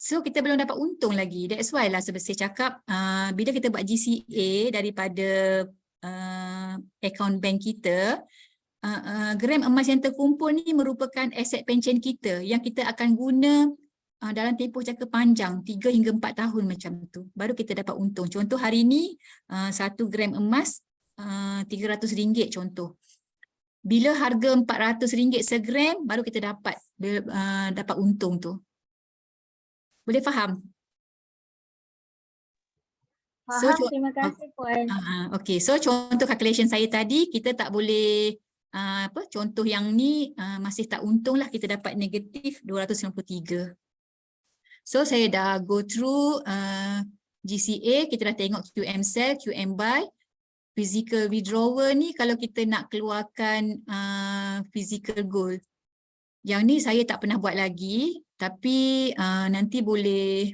[SPEAKER 2] So kita belum dapat untung lagi. That's why lah sebab saya cakap bila kita buat GCA daripada account bank kita, gram emas yang terkumpul ni merupakan aset pension kita yang kita akan guna dalam tempoh jangka panjang 3 hingga 4 tahun macam tu. Baru kita dapat untung. Contoh hari ni 1 gram emas RM300 contoh. Bila harga RM400 segram baru kita dapat untung tu. Boleh faham?
[SPEAKER 3] Faham, terima kasih Puan.
[SPEAKER 2] Okay, so contoh calculation saya tadi kita tak boleh contoh yang ni masih tak untung lah, kita dapat negatif 293. So saya dah go through GCA, kita dah tengok QM sell, QM buy, physical withdrawal ni kalau kita nak keluarkan physical gold. Yang ni saya tak pernah buat lagi, tapi nanti boleh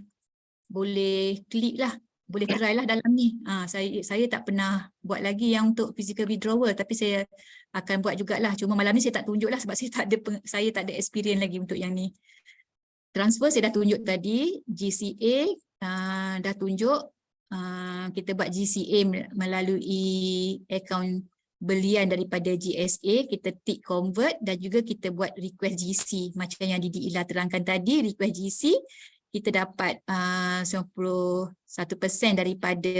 [SPEAKER 2] klik lah. Boleh try lah dalam ni. Saya tak pernah buat lagi yang untuk physical withdrawal, tapi saya akan buat jugalah. Cuma malam ni saya tak tunjuk lah sebab saya tak ada experience lagi untuk yang ni. Transfer saya dah tunjuk tadi, GCA dah tunjuk. Kita buat GCA melalui account belian daripada GSA, kita tick convert dan juga kita buat request GC. Macam yang Didi Ila terangkan tadi, request GC, kita dapat 91% daripada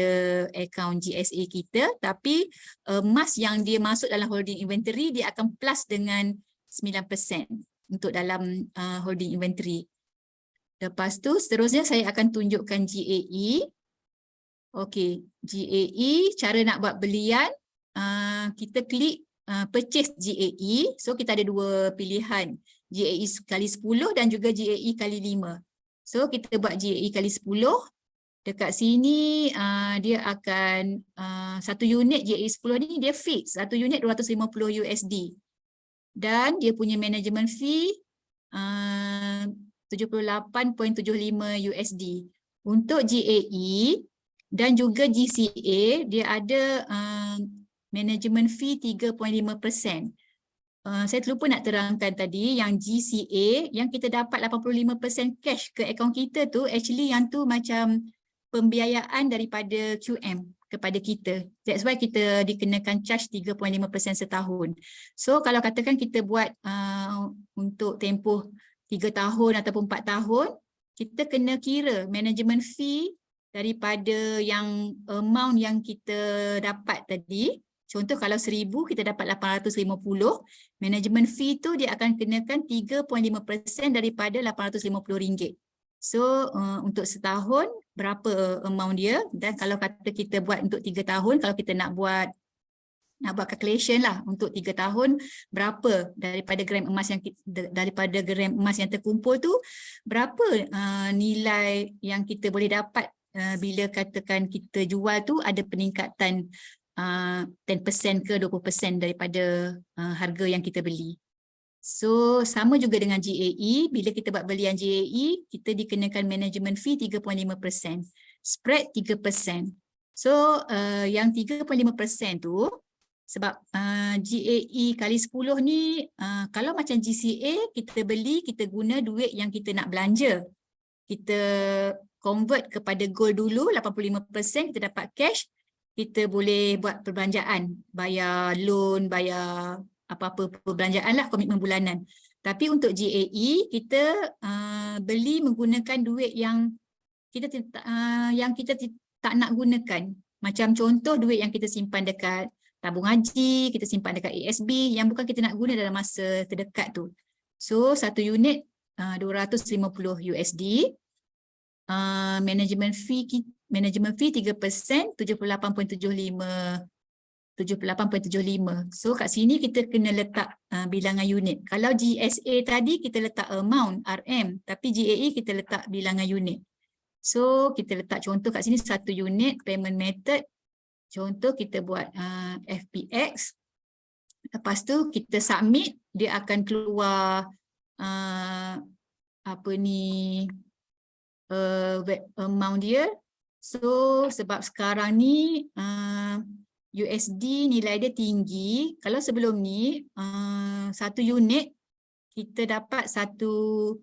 [SPEAKER 2] akaun GSA kita, tapi emas yang dia masuk dalam holding inventory, dia akan plus dengan 9% untuk dalam holding inventory. Lepas tu, seterusnya saya akan tunjukkan GAE. Okey, GAE, cara nak buat belian, kita klik purchase GAE. So kita ada dua pilihan, GAE kali 10 dan juga GAE kali 5. So kita buat GAE kali 10. Dekat sini dia akan satu unit GAE 10 ni dia fix, satu unit 250 USD. Dan dia punya management fee 78.75 USD. Untuk GAE dan juga GCA, dia ada management fee 3.5%. Saya terlupa nak terangkan tadi, yang GCA, yang kita dapat 85% cash ke akaun kita tu, actually yang tu macam pembiayaan daripada QM kepada kita. That's why kita dikenakan charge 3.5% setahun. So kalau katakan kita buat untuk tempoh 3 tahun ataupun 4 tahun, kita kena kira management fee daripada yang amount yang kita dapat tadi. Contoh kalau 1,000 kita dapat 850, management fee tu dia akan kenakan 3.5% daripada RM850. So untuk setahun berapa amount dia, dan kalau kata kita buat untuk 3 tahun, kalau kita nak buat calculation lah untuk 3 tahun berapa daripada gram emas yang terkumpul tu, berapa nilai yang kita boleh dapat bila katakan kita jual tu ada peningkatan 10% ke 20% daripada harga yang kita beli. So sama juga dengan GAE, bila kita buat belian GAE, kita dikenakan management fee 3.5%, spread 3%. So yang 3.5% tu sebab GAE kali 10 ni, kalau macam GCA, kita beli, kita guna duit yang kita nak belanja. Kita convert kepada gold dulu, 85%, kita dapat cash, kita boleh buat perbelanjaan, bayar loan, bayar apa-apa perbelanjaan lah, komitmen bulanan. Tapi untuk GAE, kita beli menggunakan duit yang kita tak nak gunakan. Macam contoh duit yang kita simpan dekat tabung haji, kita simpan dekat ASB yang bukan kita nak guna dalam masa terdekat tu. So satu unit 250 USD. Management fee 3%, 78.75. So kat sini kita kena letak bilangan unit. Kalau GSA tadi kita letak amount RM, tapi GAE kita letak bilangan unit. So kita letak contoh kat sini satu unit payment method. Contoh kita buat FPX. Lepas tu kita submit, dia akan keluar amount dia. So sebab sekarang ni USD nilai dia tinggi. Kalau sebelum ni satu unit kita dapat 114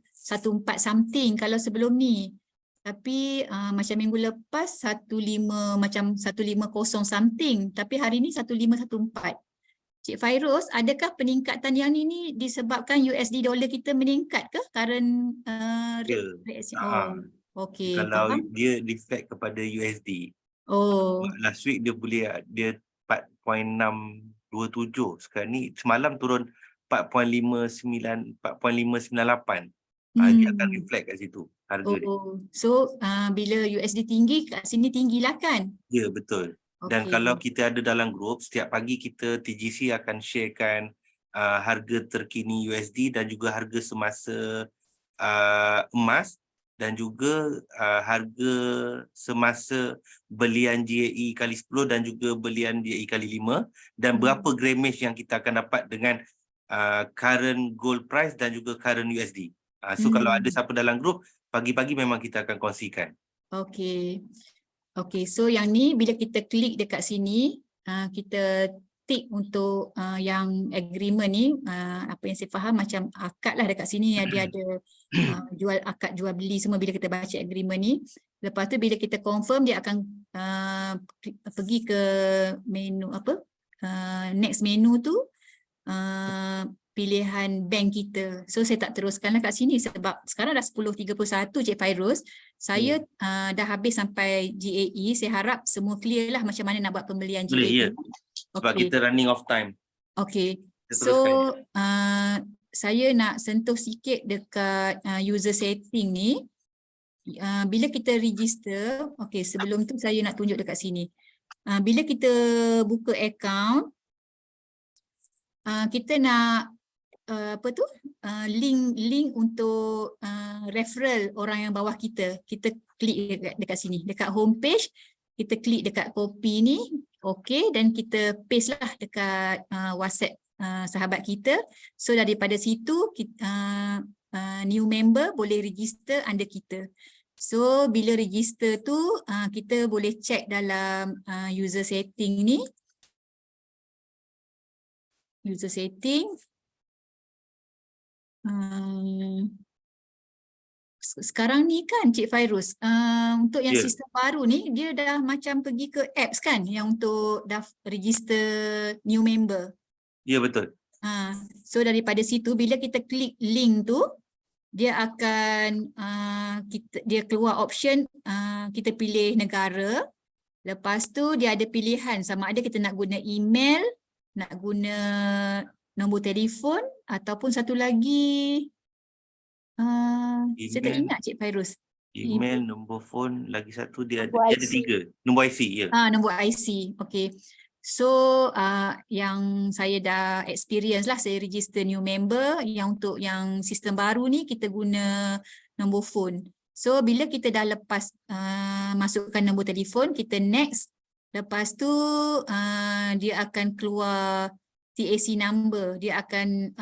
[SPEAKER 2] something kalau sebelum ni. Tapi macam minggu lepas 150 something, tapi hari ni 1514. Cik Fairuz, adakah peningkatan yang ni disebabkan USD dollar kita meningkat ke current rate? Okey.
[SPEAKER 1] Kalau dia reflect kepada USD. Last week dia 4.627. Sekarang ni semalam turun 4.598. Dia akan reflect kat situ harga dia.
[SPEAKER 2] So bila USD tinggi, kat sini tinggilah kan?
[SPEAKER 1] Ya, betul. Dan kalau kita ada dalam grup, setiap pagi kita TGC akan sharekan harga terkini USD dan juga harga semasa emas dan juga harga semasa belian GAE kali 10 dan juga belian GAE kali 5 dan berapa grammage yang kita akan dapat dengan current gold price dan juga current USD. So kalau ada siapa dalam grup, pagi-pagi memang kita akan kongsikan.
[SPEAKER 2] Okey, so yang ni bila kita klik dekat sini, kita tick untuk yang agreement ni, apa yang saya faham macam akad lah dekat sini, dia ada jual akad, jual beli semua bila kita baca agreement ni. Lepas tu bila kita confirm, dia akan pergi ke menu next menu tu pilihan bank kita. So saya tak teruskanlah kat sini sebab sekarang dah 10.31 Cik Fairuz. Saya dah habis sampai GAE. Saya harap semua clear lah macam mana nak buat pembelian GAE.
[SPEAKER 1] Boleh, ya. Sebab kita running off time.
[SPEAKER 2] Okay.
[SPEAKER 1] Kita
[SPEAKER 2] So saya nak sentuh sikit dekat user setting ni. Bila kita register, okay, sebelum tu saya nak tunjuk dekat sini. Bila kita buka account, kita nak link untuk referral orang yang bawah kita. Kita klik dekat sini, dekat homepage, kita klik dekat copy ni, okay, dan kita paste lah dekat WhatsApp sahabat kita. So daripada situ new member boleh register under kita. So bila register tu kita boleh check dalam user setting ni. User setting. Sekarang ni kan Cik Fairuz, untuk yang sistem baru ni dia dah macam pergi ke apps kan yang untuk dah register new member.
[SPEAKER 1] Ya, betul.
[SPEAKER 2] So daripada situ bila kita klik link tu dia akan dia keluar option kita pilih negara. Lepas tu dia ada pilihan sama ada kita nak guna email, nak guna nombor telefon ataupun satu lagi saya tak ingat Cik Fairuz.
[SPEAKER 1] Email, nombor phone, lagi satu dia ada 3. Nombor IC, ya.
[SPEAKER 2] Nombor IC. Okay. So yang saya dah experience lah, saya register new member. Yang untuk yang sistem baru ni kita guna nombor phone. So bila kita dah lepas masukkan nombor telefon, kita next. Lepas tu dia akan keluar TAC number, dia akan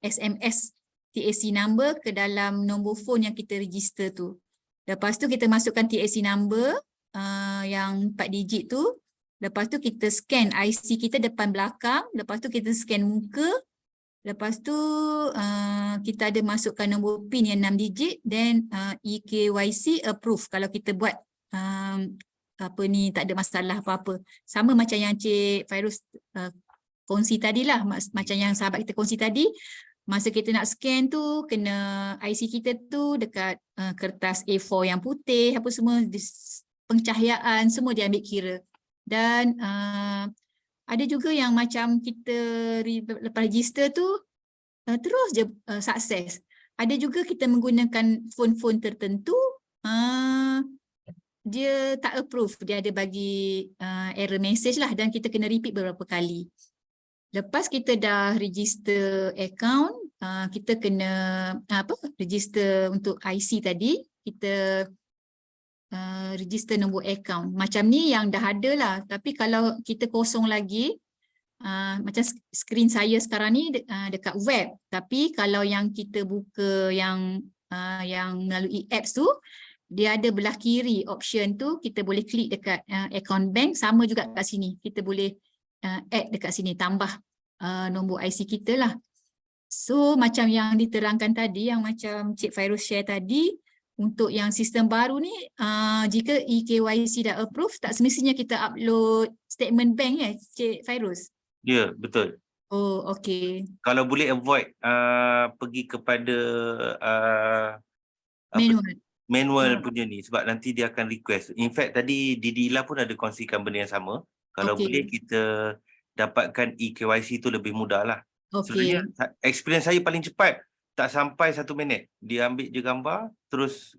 [SPEAKER 2] SMS TAC number ke dalam nombor phone yang kita register tu. Lepas tu kita masukkan TAC number yang 4 digit tu. Lepas tu kita scan IC kita depan belakang. Lepas tu kita scan muka. Lepas tu kita ada masukkan nombor PIN yang 6 digit. Then EKYC approve kalau kita buat tak ada masalah apa-apa. Sama macam yang Cik Fairuz kongsi tadi lah, macam yang sahabat kita kongsi tadi, masa kita nak scan tu kena IC kita tu dekat kertas A4 yang putih, apa semua, pencahayaan semua dia ambil kira. Dan ada juga yang macam kita lepas register tu terus je sukses. Ada juga kita menggunakan phone-phone tertentu dia tak approve, dia ada bagi error message lah dan kita kena repeat beberapa kali. Lepas kita dah register account, kita kena register untuk IC tadi, kita register nombor account. Macam ni yang dah ada lah, tapi kalau kita kosong lagi, macam skrin saya sekarang ni dekat web, tapi kalau yang kita buka yang melalui apps tu, dia ada belah kiri option tu, kita boleh klik dekat account bank, sama juga kat sini. Kita boleh add dekat sini, tambah nombor IC kita lah. So macam yang diterangkan tadi, yang macam Cik Fairuz share tadi, untuk yang sistem baru ni, jika EKYC dah approve, tak semestinya kita upload statement bank ya Cik Fairuz?
[SPEAKER 1] Ya, betul.
[SPEAKER 2] Oh, okay.
[SPEAKER 1] Kalau boleh avoid pergi kepada manual punya ni, sebab nanti dia akan request. In fact tadi Didi Ila pun ada kongsikan benda yang sama. Kalau boleh kita dapatkan EKYC tu lebih mudah lah. Sebenarnya experience saya paling cepat, tak sampai 1 minit. Dia ambil je gambar, terus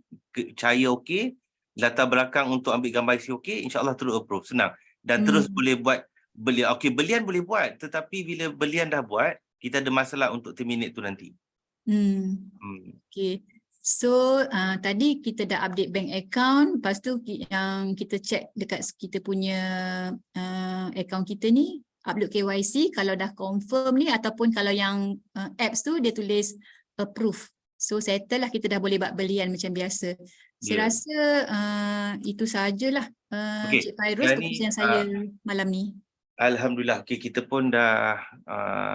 [SPEAKER 1] cahaya okey, latar belakang untuk ambil gambar IC okey, insyaAllah terus approve, senang. Dan terus boleh buat belian. Okey, belian boleh buat, tetapi bila belian dah buat, kita ada masalah untuk terminate tu nanti.
[SPEAKER 2] Okay. So tadi kita dah update bank account, lepas tu yang kita check dekat kita punya account kita ni, upload KYC, kalau dah confirm ni, ataupun kalau yang apps tu dia tulis approve. So settle lah, kita dah boleh buat belian macam biasa. Saya rasa itu sahajalah Cik Fairuz keputusan saya malam ni.
[SPEAKER 1] Alhamdulillah, okay, kita pun dah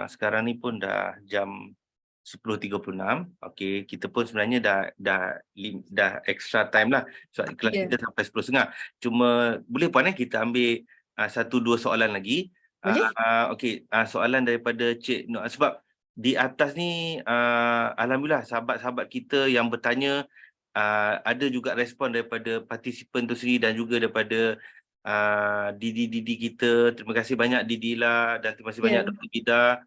[SPEAKER 1] sekarang ni pun dah jam 10.36. Okey, kita pun sebenarnya dah extra time lah. Sebab kelas kita sampai 10.30. Cuma boleh puan kita ambil 1-2 soalan lagi.
[SPEAKER 2] Boleh?
[SPEAKER 1] Okey, soalan daripada Cik Nur, sebab di atas ni alhamdulillah sahabat-sahabat kita yang bertanya, ada juga respon daripada partisipan tu sendiri dan juga daripada Didi kita. Terima kasih banyak Didila dan terima kasih banyak Dr. Bida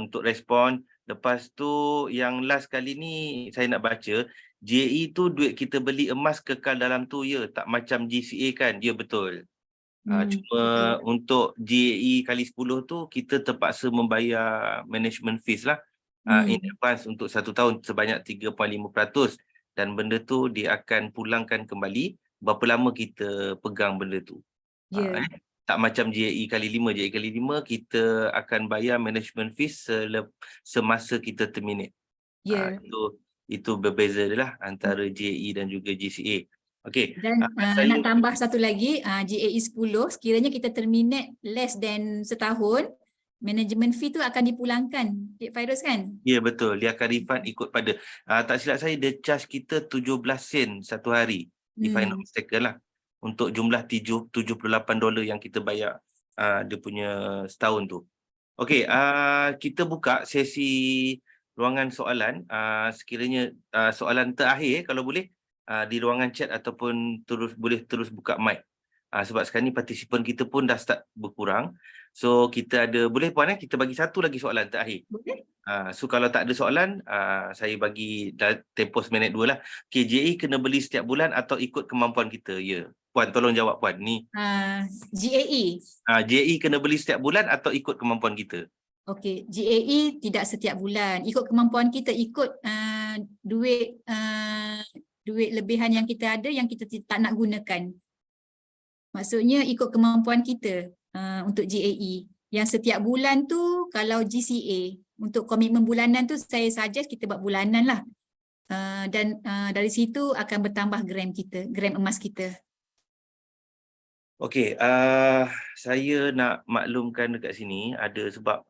[SPEAKER 1] untuk respon. Lepas tu yang last kali ni saya nak baca, JAE tu duit kita beli emas kekal dalam tu ya, tak macam GCA kan? Ya betul. Cuma untuk JAE kali 10 tu kita terpaksa membayar management fees lah in advance untuk 1 tahun sebanyak 3.5%, dan benda tu dia akan pulangkan kembali berapa lama kita pegang benda tu. Tak macam JAE kali 5. JAE kali 5 kita akan bayar management fees semasa kita terminate. Itu berbeza lah antara JAE dan juga GCA. Okey.
[SPEAKER 2] Dan nak tambah satu lagi, GAE 10, sekiranya kita terminate less than setahun, management fee tu akan dipulangkan, Cik Fairuz kan?
[SPEAKER 1] Ya betul, dia akan refund ikut pada, tak silap saya dia charge kita 17 sen satu hari, if I not mistaken lah, untuk jumlah $78 yang kita bayar dia punya setahun tu. Okey, kita buka sesi ruangan soalan, sekiranya soalan terakhir kalau boleh di ruangan chat ataupun boleh terus buka mic. Sebab sekarang ni partisipan kita pun dah start berkurang. So kita ada, boleh puan kita bagi satu lagi soalan terakhir.
[SPEAKER 2] Boleh.
[SPEAKER 1] So kalau tak ada soalan, saya bagi tempoh seminit 2 lah. Okay, JAE kena beli setiap bulan atau ikut kemampuan kita? Ya. Puan tolong jawab puan ni.
[SPEAKER 2] GAE.
[SPEAKER 1] JAE kena beli setiap bulan atau ikut kemampuan kita?
[SPEAKER 2] Okey, GAE tidak setiap bulan. Ikut kemampuan kita, ikut duit lebihan yang kita ada yang kita tak nak gunakan. Maksudnya ikut kemampuan kita untuk GAE. Yang setiap bulan tu kalau GCA, untuk komitmen bulanan tu saya suggest kita buat bulanan lah. Dan dari situ akan bertambah gram kita, gram emas kita.
[SPEAKER 1] Okey, saya nak maklumkan dekat sini ada sebab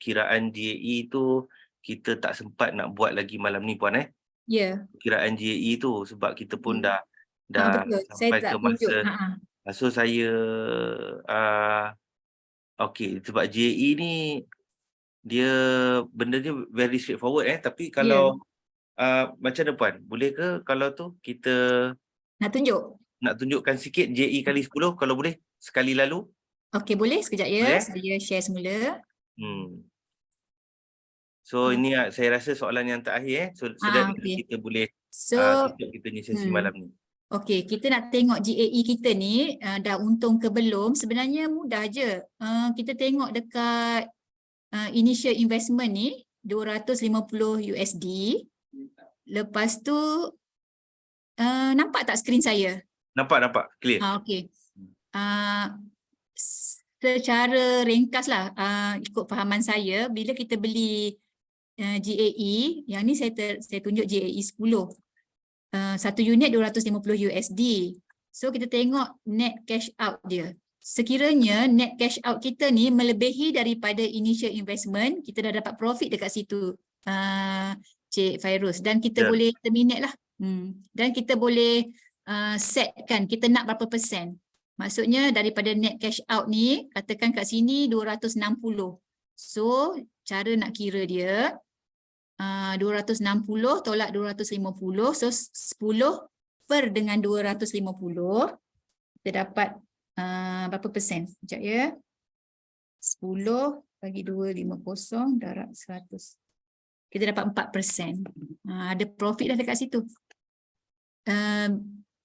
[SPEAKER 1] kiraan GAE tu kita tak sempat nak buat lagi malam ni puan
[SPEAKER 2] Ya.
[SPEAKER 1] Kiraan GAE tu sebab kita pun dah
[SPEAKER 2] betul.
[SPEAKER 1] sampai
[SPEAKER 2] Saya
[SPEAKER 1] ke masa. So saya okey, sebab GAE ni dia benda dia very straightforward tapi kalau macam mana puan? Boleh ke kalau tu kita nak tunjukkan sikit JAE kali 10 kalau boleh sekali lalu?
[SPEAKER 2] Okey, boleh sekejap ya. Saya share semula.
[SPEAKER 1] So ini saya rasa soalan yang terakhir so kita boleh tutup kita ni sesi malam ni.
[SPEAKER 2] Okey, kita nak tengok GAE kita ni dah untung ke belum. Sebenarnya mudah je. Kita tengok dekat initial investment ni $250 USD. Lepas tu nampak tak skrin saya?
[SPEAKER 1] Nampak clear.
[SPEAKER 2] Okey. Secara ringkas lah, ikut fahaman saya, bila kita beli GAE, yang ni saya tunjuk GAE 10. Satu unit $250 USD. So kita tengok net cash out dia. Sekiranya net cash out kita ni melebihi daripada initial investment, kita dah dapat profit dekat situ, Cik Fairuz. Dan kita boleh terminate lah. Dan kita boleh setkan kita nak berapa persen. Maksudnya daripada net cash out ni, katakan kat sini 260. So cara nak kira dia 260 tolak 250. So 10 per dengan 250. Kita dapat berapa persen? Sekejap ya. 10 bagi 250 darab 100. Kita dapat 4%. Ada profit dah dekat situ.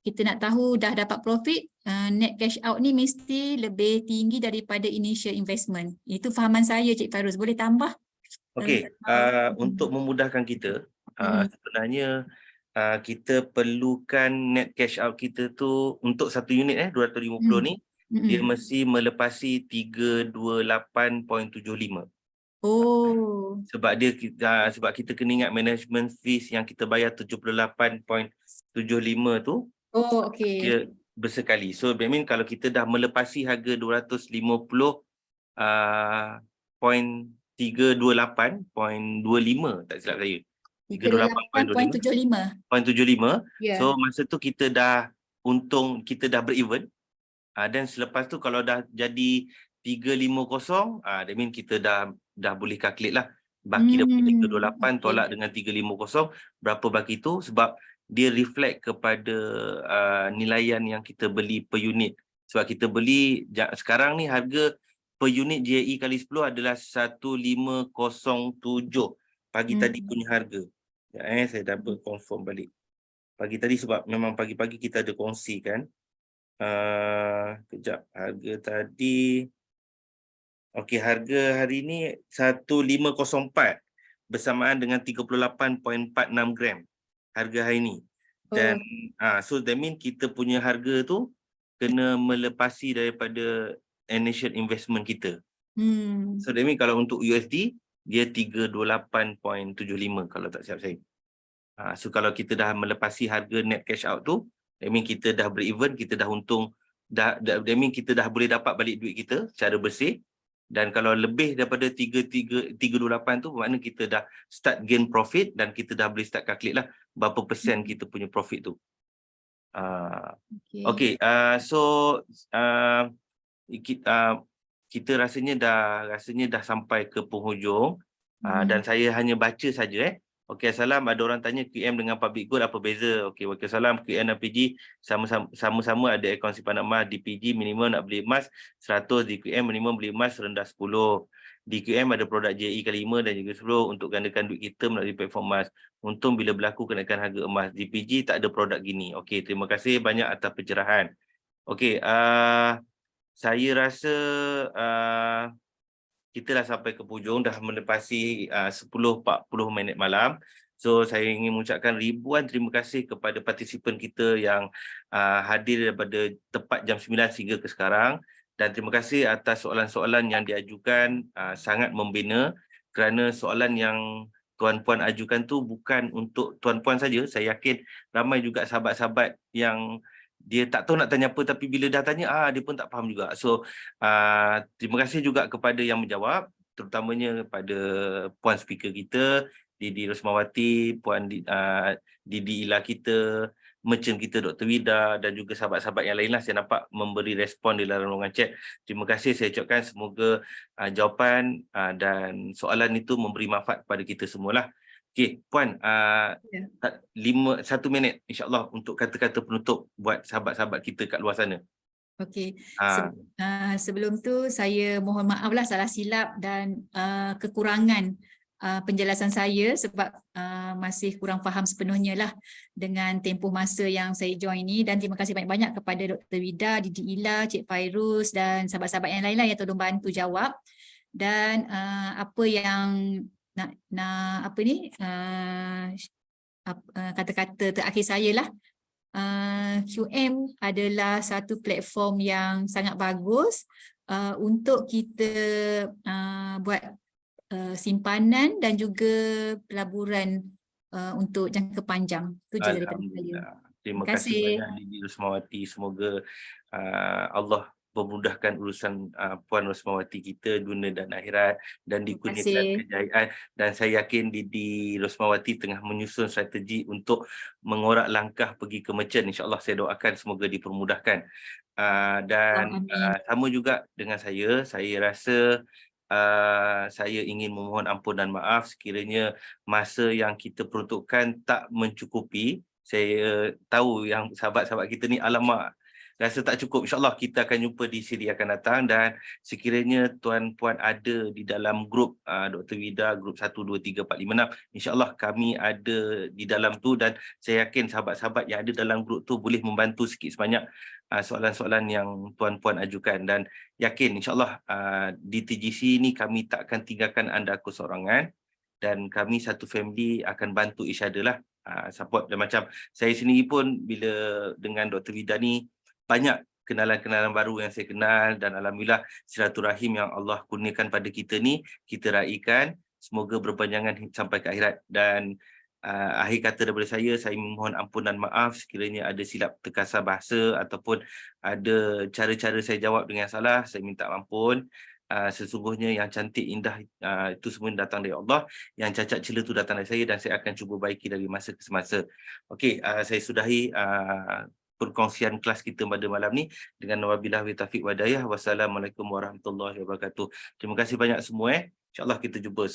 [SPEAKER 2] Kita nak tahu dah dapat profit, net cash out ni mesti lebih tinggi daripada initial investment. Itu fahaman saya, Cik Fairuz. Boleh tambah?
[SPEAKER 1] Okey, untuk memudahkan kita, sebenarnya kita perlukan net cash out kita tu untuk satu unit 250 ni, dia mesti melepasi 328.75. Sebab kita kena ingat management fees yang kita bayar 78.75 tu. Dia bersekali. So that mean kalau kita dah melepasi harga 250.328.25 tak silap saya. 328.75. So masa tu kita dah untung, kita dah break even. Dan selepas tu kalau dah jadi 350, that mean kita dah boleh calculate lah. Baki daripada 328 tolak dengan 350, berapa baki tu? Sebab dia reflect kepada nilaian yang kita beli per unit. Sebab kita beli sekarang ni harga per unit JAE kali 10 adalah 1507 pagi tadi punya harga. Saya double confirm balik. Pagi tadi sebab memang pagi-pagi kita ada kongsi kan. Kejap, harga tadi. Okey, harga hari ni 1504 bersamaan dengan 38.46 gram harga hari ni. Dan so that mean kita punya harga tu kena melepasi daripada initial investment kita. So that mean kalau untuk USD dia 328.75 kalau tak silap saya. So kalau kita dah melepasi harga net cash out tu, that mean kita dah break even, kita dah untung, that mean kita dah boleh dapat balik duit kita secara bersih. Dan kalau lebih daripada 328 tu, bermakna kita dah start gain profit dan kita dah boleh start calculate lah berapa persen kita punya profit tu. So kita rasanya dah sampai ke penghujung. Dan saya hanya baca saja. Okey, Assalam, ada orang tanya QM dengan public good apa beza? Okey, Waalaikumsalam, QM dan PG sama-sama ada akaun simpanan emas. Di PG minimum nak beli emas 100, di QM minimum beli emas rendah 10. Di QM ada produk JAE kali 5 dan juga 10 untuk gandakan duit kita melalui platform emas. Untung bila berlaku kenaikan harga emas. Di PG tak ada produk gini. Okey, terima kasih banyak atas pencerahan. Okey, saya rasa kita dah sampai ke hujung, dah melepasi 10.40 minit malam. So saya ingin mengucapkan ribuan terima kasih kepada partisipan kita yang hadir daripada tepat jam 9 hingga ke sekarang. Dan terima kasih atas soalan-soalan yang diajukan, sangat membina, kerana soalan yang tuan-puan ajukan tu bukan untuk tuan-puan saja. Saya yakin ramai juga sahabat-sahabat yang dia tak tahu nak tanya apa, tapi bila dah tanya dia pun tak faham juga. So terima kasih juga kepada yang menjawab, terutamanya pada puan speaker kita Didi Rosmawati, puan Didi Ila kita, merchant kita Dr. Vida dan juga sahabat-sahabat yang lainlah saya nampak memberi respon di dalam ruangan chat. Terima kasih, saya ucapkan semoga jawapan dan soalan itu memberi manfaat kepada kita semualah. Okey, Puan, 1 minit insya-Allah untuk kata-kata penutup buat sahabat-sahabat kita kat luar sana.
[SPEAKER 2] Okey. Sebelum tu saya mohon maaflah salah silap dan kekurangan penjelasan saya sebab masih kurang faham sepenuhnya lah dengan tempoh masa yang saya join ni, dan terima kasih banyak-banyak kepada Dr. Vida, Didi Ila, Cik Fairuz dan sahabat-sahabat yang lain yang tolong bantu jawab. Dan apa yang kata-kata terakhir saya lah, QM adalah satu platform yang sangat bagus untuk kita buat simpanan dan juga pelaburan untuk jangka panjang. Itu je daripada saya.
[SPEAKER 1] Terima kasih banyak Didi Rosmawati. Semoga Allah memudahkan urusan Puan Rosmawati kita dunia dan akhirat dan dikurniakan kejayaan. Dan saya yakin Didi Rosmawati tengah menyusun strategi untuk mengorak langkah pergi ke merchant. InsyaAllah saya doakan semoga dipermudahkan. Dan sama juga dengan saya rasa saya ingin memohon ampun dan maaf sekiranya masa yang kita peruntukkan tak mencukupi. Saya tahu yang sahabat-sahabat kita ni alamak rasa tak cukup. InsyaAllah kita akan jumpa di siri akan datang, dan sekiranya tuan-puan ada di dalam grup Dr. Vida, grup 1, 2, 3, 4, 5, 6, insyaAllah kami ada di dalam tu, dan saya yakin sahabat-sahabat yang ada dalam grup tu boleh membantu sikit sebanyak soalan-soalan yang tuan-puan ajukan. Dan yakin insyaAllah di TGC ni kami tak akan tinggalkan anda kesorangan, dan kami satu family akan bantu each other lah, support. Dan macam saya sendiri pun bila dengan Dr. Vida ni banyak kenalan-kenalan baru yang saya kenal, dan alhamdulillah silaturahim yang Allah kurniakan pada kita ni kita raikan, semoga berpanjangan sampai ke akhirat. Dan akhir kata daripada saya mohon ampun dan maaf sekiranya ada silap terkasar bahasa ataupun ada cara-cara saya jawab dengan salah, saya minta ampun. Sesungguhnya yang cantik, indah itu semua datang dari Allah, yang cacat cela itu datang dari saya, dan saya akan cuba baiki dari masa ke semasa. Okey, saya sudahi perkongsian kelas kita pada malam ni. Dengan wabillahi taufiq wa hidayah. Wassalamualaikum warahmatullahi wabarakatuh. Terima kasih banyak semua. InsyaAllah kita jumpa.